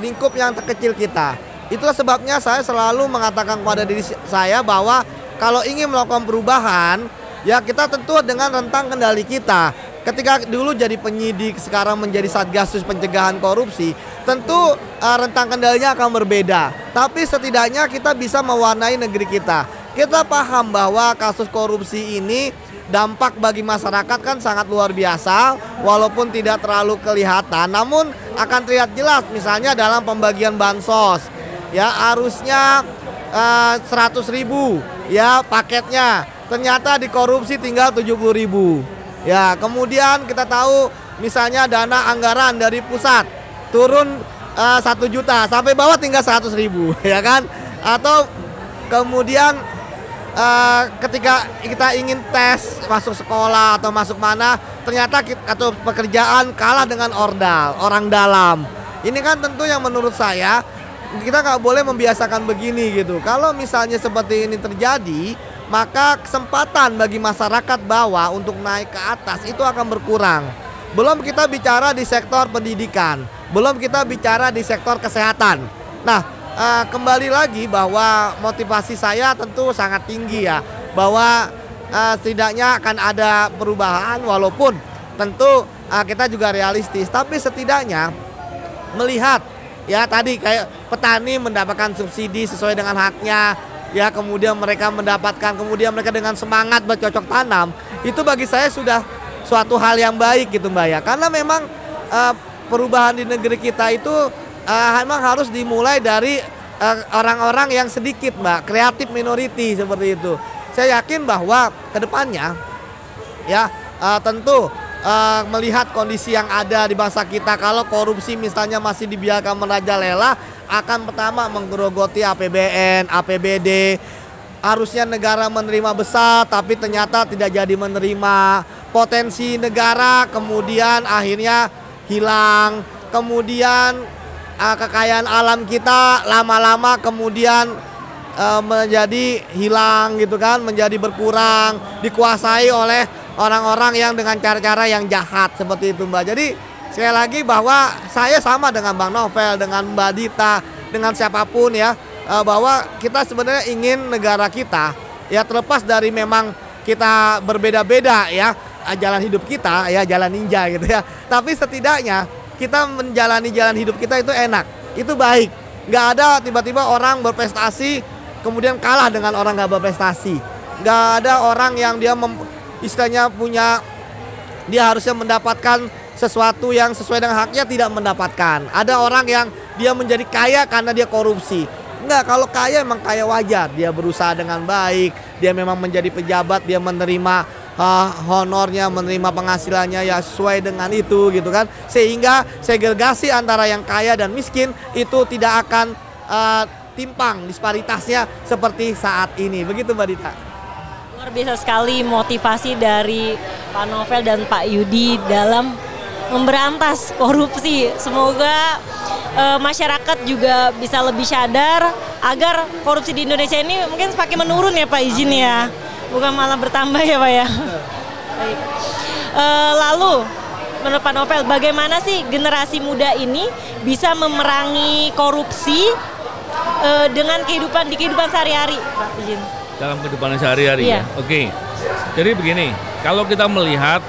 lingkup yang terkecil kita. Itulah sebabnya saya selalu mengatakan kepada diri saya bahwa kalau ingin melakukan perubahan, ya kita tentu dengan rentang kendali kita. Ketika dulu jadi penyidik, sekarang menjadi Satgasus Pencegahan Korupsi, tentu rentang kendalinya akan berbeda. Tapi setidaknya kita bisa mewarnai negeri kita. Kita paham bahwa kasus korupsi ini dampak bagi masyarakat kan sangat luar biasa, walaupun tidak terlalu kelihatan, namun akan terlihat jelas misalnya dalam pembagian bansos. Ya, harusnya 100.000 ya paketnya, ternyata dikorupsi tinggal 70.000. Ya, kemudian kita tahu misalnya dana anggaran dari pusat turun 1 juta sampai bawah tinggal 100.000, ya kan? Atau kemudian ketika kita ingin tes masuk sekolah atau masuk mana, ternyata atau pekerjaan kalah dengan orang dalam. Ini kan tentu yang menurut saya kita nggak boleh membiasakan begini gitu. Kalau misalnya seperti ini terjadi, maka kesempatan bagi masyarakat bawah untuk naik ke atas itu akan berkurang. Belum kita bicara di sektor pendidikan, belum kita bicara di sektor kesehatan. Nah, kembali lagi bahwa motivasi saya tentu sangat tinggi ya, bahwa setidaknya akan ada perubahan, walaupun tentu kita juga realistis, tapi setidaknya melihat ya tadi kayak petani mendapatkan subsidi sesuai dengan haknya ya, kemudian mereka mereka dengan semangat bercocok tanam, itu bagi saya sudah suatu hal yang baik gitu Mbak ya, karena memang perubahan di negeri kita itu memang harus dimulai dari orang-orang yang sedikit Mbak, kreatif minority seperti itu. Saya yakin bahwa kedepannya ya tentu melihat kondisi yang ada di bangsa kita, kalau korupsi misalnya masih dibiarkan merajalela, akan pertama menggerogoti APBN, APBD. Harusnya negara menerima besar, tapi ternyata tidak jadi menerima. Potensi negara kemudian akhirnya hilang. Kemudian kekayaan alam kita lama-lama kemudian menjadi hilang gitu kan, menjadi berkurang, dikuasai oleh orang-orang yang dengan cara-cara yang jahat seperti itu Mbak. Jadi sekali lagi bahwa saya sama dengan Bang Novel, dengan Mbak Dita, dengan siapapun ya, bahwa kita sebenarnya ingin negara kita ya, terlepas dari memang kita berbeda-beda ya jalan hidup kita ya, jalan ninja gitu ya, tapi setidaknya kita menjalani jalan hidup kita itu enak, itu baik. Nggak ada tiba-tiba orang berprestasi kemudian kalah dengan orang nggak berprestasi. Nggak ada orang yang dia istilahnya dia harusnya mendapatkan sesuatu yang sesuai dengan haknya, tidak mendapatkan. Ada orang yang dia menjadi kaya karena dia korupsi. Enggak, kalau kaya emang kaya wajar, dia berusaha dengan baik, dia memang menjadi pejabat, dia menerima honornya, menerima penghasilannya ya sesuai dengan itu gitu kan, sehingga segregasi antara yang kaya dan miskin itu tidak akan timpang disparitasnya seperti saat ini, begitu Mbak Dita. Luar biasa sekali motivasi dari Pak Novel dan Pak Yudi dalam memberantas korupsi. Semoga masyarakat juga bisa lebih sadar agar korupsi di Indonesia ini mungkin semakin menurun ya Pak, izin ya, bukan malah bertambah ya Pak ya. Baik. Lalu menurut Pak Novel, bagaimana sih generasi muda ini bisa memerangi korupsi dengan kehidupan sehari-hari Pak, izin. Dalam kehidupan sehari-hari ya. Oke. Jadi begini, kalau kita melihat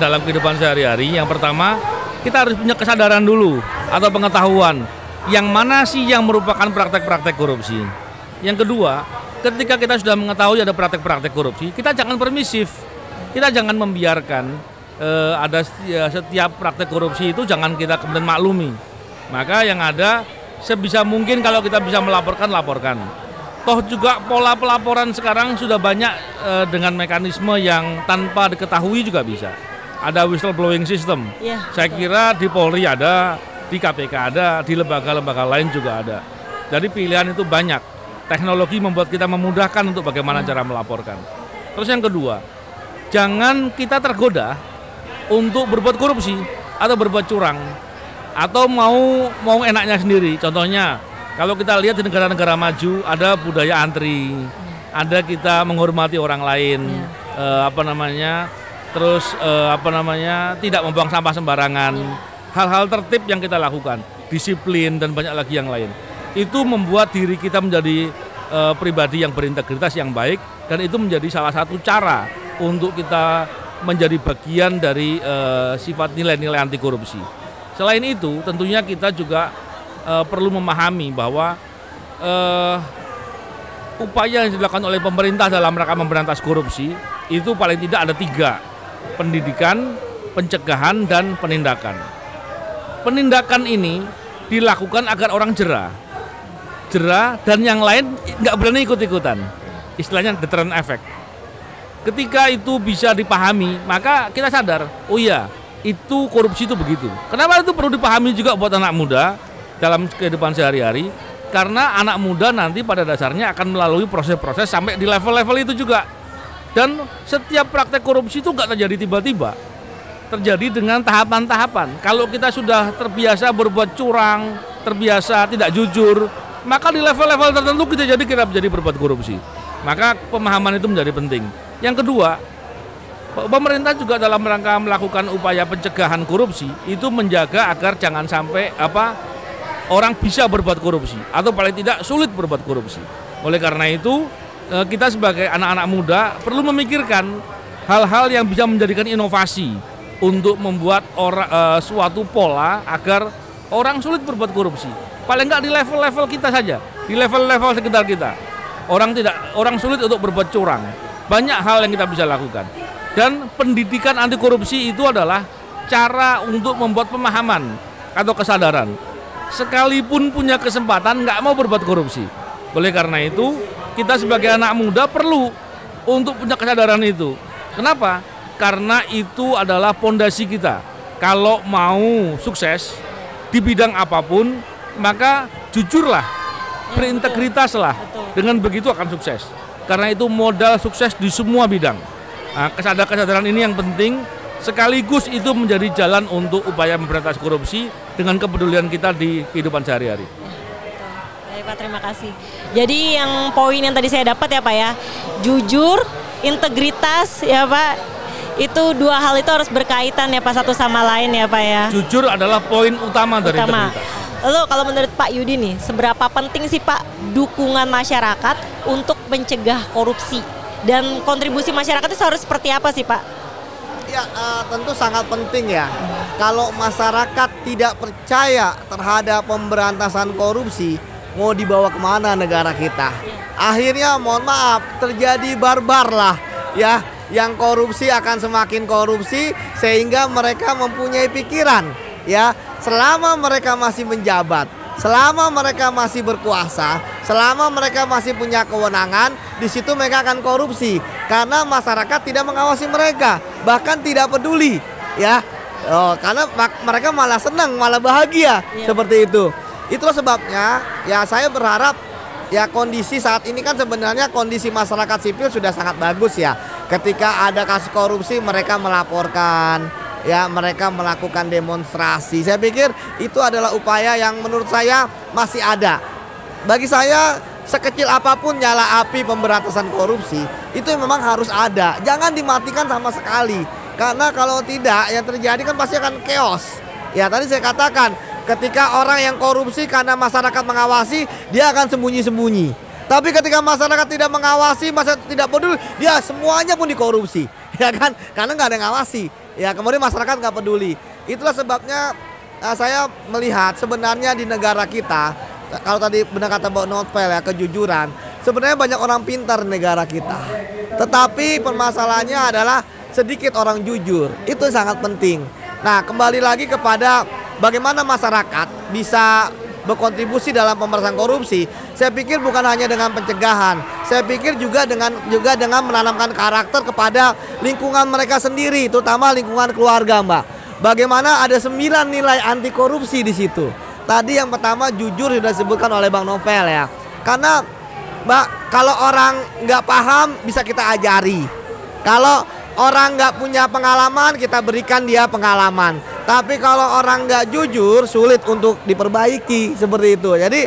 dalam kehidupan sehari-hari, yang pertama kita harus punya kesadaran dulu atau pengetahuan yang mana sih yang merupakan praktek-praktek korupsi. Yang kedua, ketika kita sudah mengetahui ada praktek-praktek korupsi, kita jangan permisif. Kita jangan membiarkan ada setiap praktek korupsi itu jangan kita kemudian maklumi. Maka yang ada sebisa mungkin kalau kita bisa melaporkan, laporkan. Toh juga pola pelaporan sekarang sudah banyak dengan mekanisme yang tanpa diketahui juga bisa. Ada whistleblowing system. Yeah. Saya kira di Polri ada, di KPK ada, di lembaga-lembaga lain juga ada. Jadi pilihan itu banyak. Teknologi membuat kita memudahkan untuk bagaimana cara melaporkan. Terus yang kedua, jangan kita tergoda untuk berbuat korupsi atau berbuat curang atau mau enaknya sendiri. Contohnya, kalau kita lihat di negara-negara maju ada budaya antri, ada kita menghormati orang lain, tidak membuang sampah sembarangan, hal-hal tertib yang kita lakukan, disiplin dan banyak lagi yang lain. Itu membuat diri kita menjadi pribadi yang berintegritas yang baik, dan itu menjadi salah satu cara untuk kita menjadi bagian dari sifat nilai-nilai anti korupsi. Selain itu, tentunya kita juga perlu memahami bahwa upaya yang dilakukan oleh pemerintah dalam rangka memberantas korupsi itu paling tidak ada 3: pendidikan, pencegahan, dan penindakan. Penindakan ini dilakukan agar orang jera, dan yang lain nggak berani ikut-ikutan. Istilahnya deterrent effect. Ketika itu bisa dipahami, maka kita sadar, oh iya, itu korupsi itu begitu. Kenapa itu perlu dipahami juga buat anak muda dalam kehidupan sehari-hari? Karena anak muda nanti pada dasarnya akan melalui proses-proses sampai di level-level itu juga. Dan setiap praktek korupsi itu nggak terjadi tiba-tiba, terjadi dengan tahapan-tahapan. Kalau kita sudah terbiasa berbuat curang, terbiasa tidak jujur, maka di level-level tertentu kita menjadi berbuat korupsi. Maka pemahaman itu menjadi penting. Yang kedua, pemerintah juga dalam rangka melakukan upaya pencegahan korupsi itu menjaga agar jangan sampai orang bisa berbuat korupsi atau paling tidak sulit berbuat korupsi. Oleh karena itu, kita sebagai anak-anak muda perlu memikirkan hal-hal yang bisa menjadikan inovasi untuk membuat suatu pola agar orang sulit berbuat korupsi. Paling enggak di level-level kita saja, di level-level sekitar kita. Orang sulit untuk berbuat curang. Banyak hal yang kita bisa lakukan. Dan pendidikan anti korupsi itu adalah cara untuk membuat pemahaman atau kesadaran. Sekalipun punya kesempatan nggak mau berbuat korupsi. Oleh karena itu, kita sebagai anak muda perlu untuk punya kesadaran itu. Kenapa? Karena itu adalah pondasi kita. Kalau mau sukses di bidang apapun, maka jujurlah, berintegritaslah. Dengan begitu akan sukses. Karena itu modal sukses di semua bidang. Nah, kesadaran ini yang penting, sekaligus itu menjadi jalan untuk upaya memberantas korupsi dengan kepedulian kita di kehidupan sehari-hari. Baik Pak, terima kasih. Jadi yang poin yang tadi saya dapat ya Pak ya, jujur, integritas ya Pak, itu dua hal itu harus berkaitan ya Pak, satu sama lain ya Pak ya. Jujur adalah poin utama dari integritas. Lalu kalau menurut Pak Yudi nih, seberapa penting sih Pak dukungan masyarakat untuk mencegah korupsi? Dan kontribusi masyarakat itu harus seperti apa sih Pak? Ya tentu sangat penting ya. Kalau masyarakat tidak percaya terhadap pemberantasan korupsi, mau dibawa kemana negara kita? Akhirnya mohon maaf terjadi barbar lah ya. Yang korupsi akan semakin korupsi sehingga mereka mempunyai pikiran ya. Selama mereka masih menjabat, selama mereka masih berkuasa, selama mereka masih punya kewenangan, di situ mereka akan korupsi karena masyarakat tidak mengawasi mereka, bahkan tidak peduli, ya. Karena mereka malah senang, malah bahagia seperti itu. Itulah sebabnya, ya saya berharap ya kondisi saat ini kan sebenarnya kondisi masyarakat sipil sudah sangat bagus ya. Ketika ada kasus korupsi mereka melaporkan. Ya, mereka melakukan demonstrasi. Saya pikir itu adalah upaya yang menurut saya masih ada. Bagi saya, sekecil apapun nyala api pemberantasan korupsi, itu memang harus ada. Jangan dimatikan sama sekali. Karena kalau tidak, yang terjadi kan pasti akan chaos. Ya, tadi saya katakan, ketika orang yang korupsi karena masyarakat mengawasi, dia akan sembunyi-sembunyi. Tapi ketika masyarakat tidak mengawasi, masyarakat tidak peduli, dia semuanya pun dikorupsi. Ya kan? Karena nggak ada yang ngawasi. Ya, kemudian masyarakat nggak peduli. Itulah sebabnya saya melihat sebenarnya di negara kita, kalau tadi benar kata Mbak Novel ya, kejujuran. Sebenarnya banyak orang pintar di negara kita. Tetapi permasalahannya adalah sedikit orang jujur. Itu sangat penting. Nah, kembali lagi kepada bagaimana masyarakat bisa berkontribusi dalam pemberantasan korupsi. Saya pikir bukan hanya dengan pencegahan, saya pikir juga dengan menanamkan karakter kepada lingkungan mereka sendiri, terutama lingkungan keluarga, Mbak. Bagaimana ada 9 nilai anti korupsi di situ. Tadi yang pertama jujur sudah disebutkan oleh Bang Novel ya. Karena Mbak, kalau orang nggak paham bisa kita ajari. Kalau orang nggak punya pengalaman kita berikan dia pengalaman. Tapi kalau orang nggak jujur sulit untuk diperbaiki seperti itu. Jadi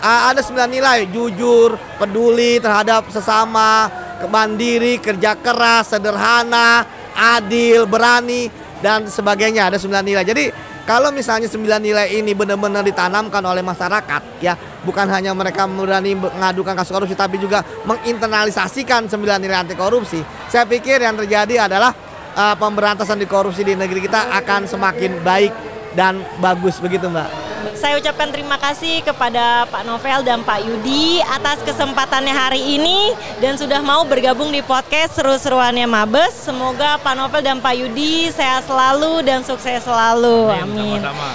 ada 9 nilai: jujur, peduli terhadap sesama, mandiri, kerja keras, sederhana, adil, berani dan sebagainya. Ada 9 nilai. Jadi kalau misalnya 9 nilai ini benar-benar ditanamkan oleh masyarakat ya, bukan hanya mereka berani mengadukan kasus korupsi tapi juga menginternalisasikan 9 nilai anti korupsi. Saya pikir yang terjadi adalah pemberantasan di korupsi di negeri kita akan semakin baik dan bagus begitu, Mbak. Saya ucapkan terima kasih kepada Pak Novel dan Pak Yudi atas kesempatannya hari ini dan sudah mau bergabung di podcast Seru-seruannya Mabes. Semoga Pak Novel dan Pak Yudi sehat selalu dan sukses selalu. Amin. Sama-sama.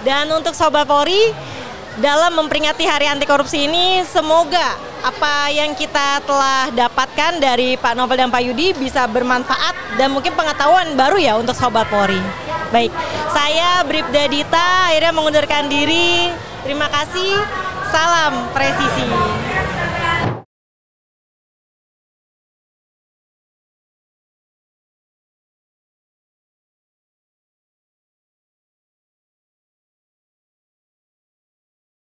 Dan untuk Sobat Polri, dalam memperingati Hari Anti Korupsi ini, semoga apa yang kita telah dapatkan dari Pak Novel dan Pak Yudi bisa bermanfaat dan mungkin pengetahuan baru ya untuk Sobat Polri. Baik, saya Bribda Dita akhirnya mengundurkan diri. Terima kasih, salam presisi.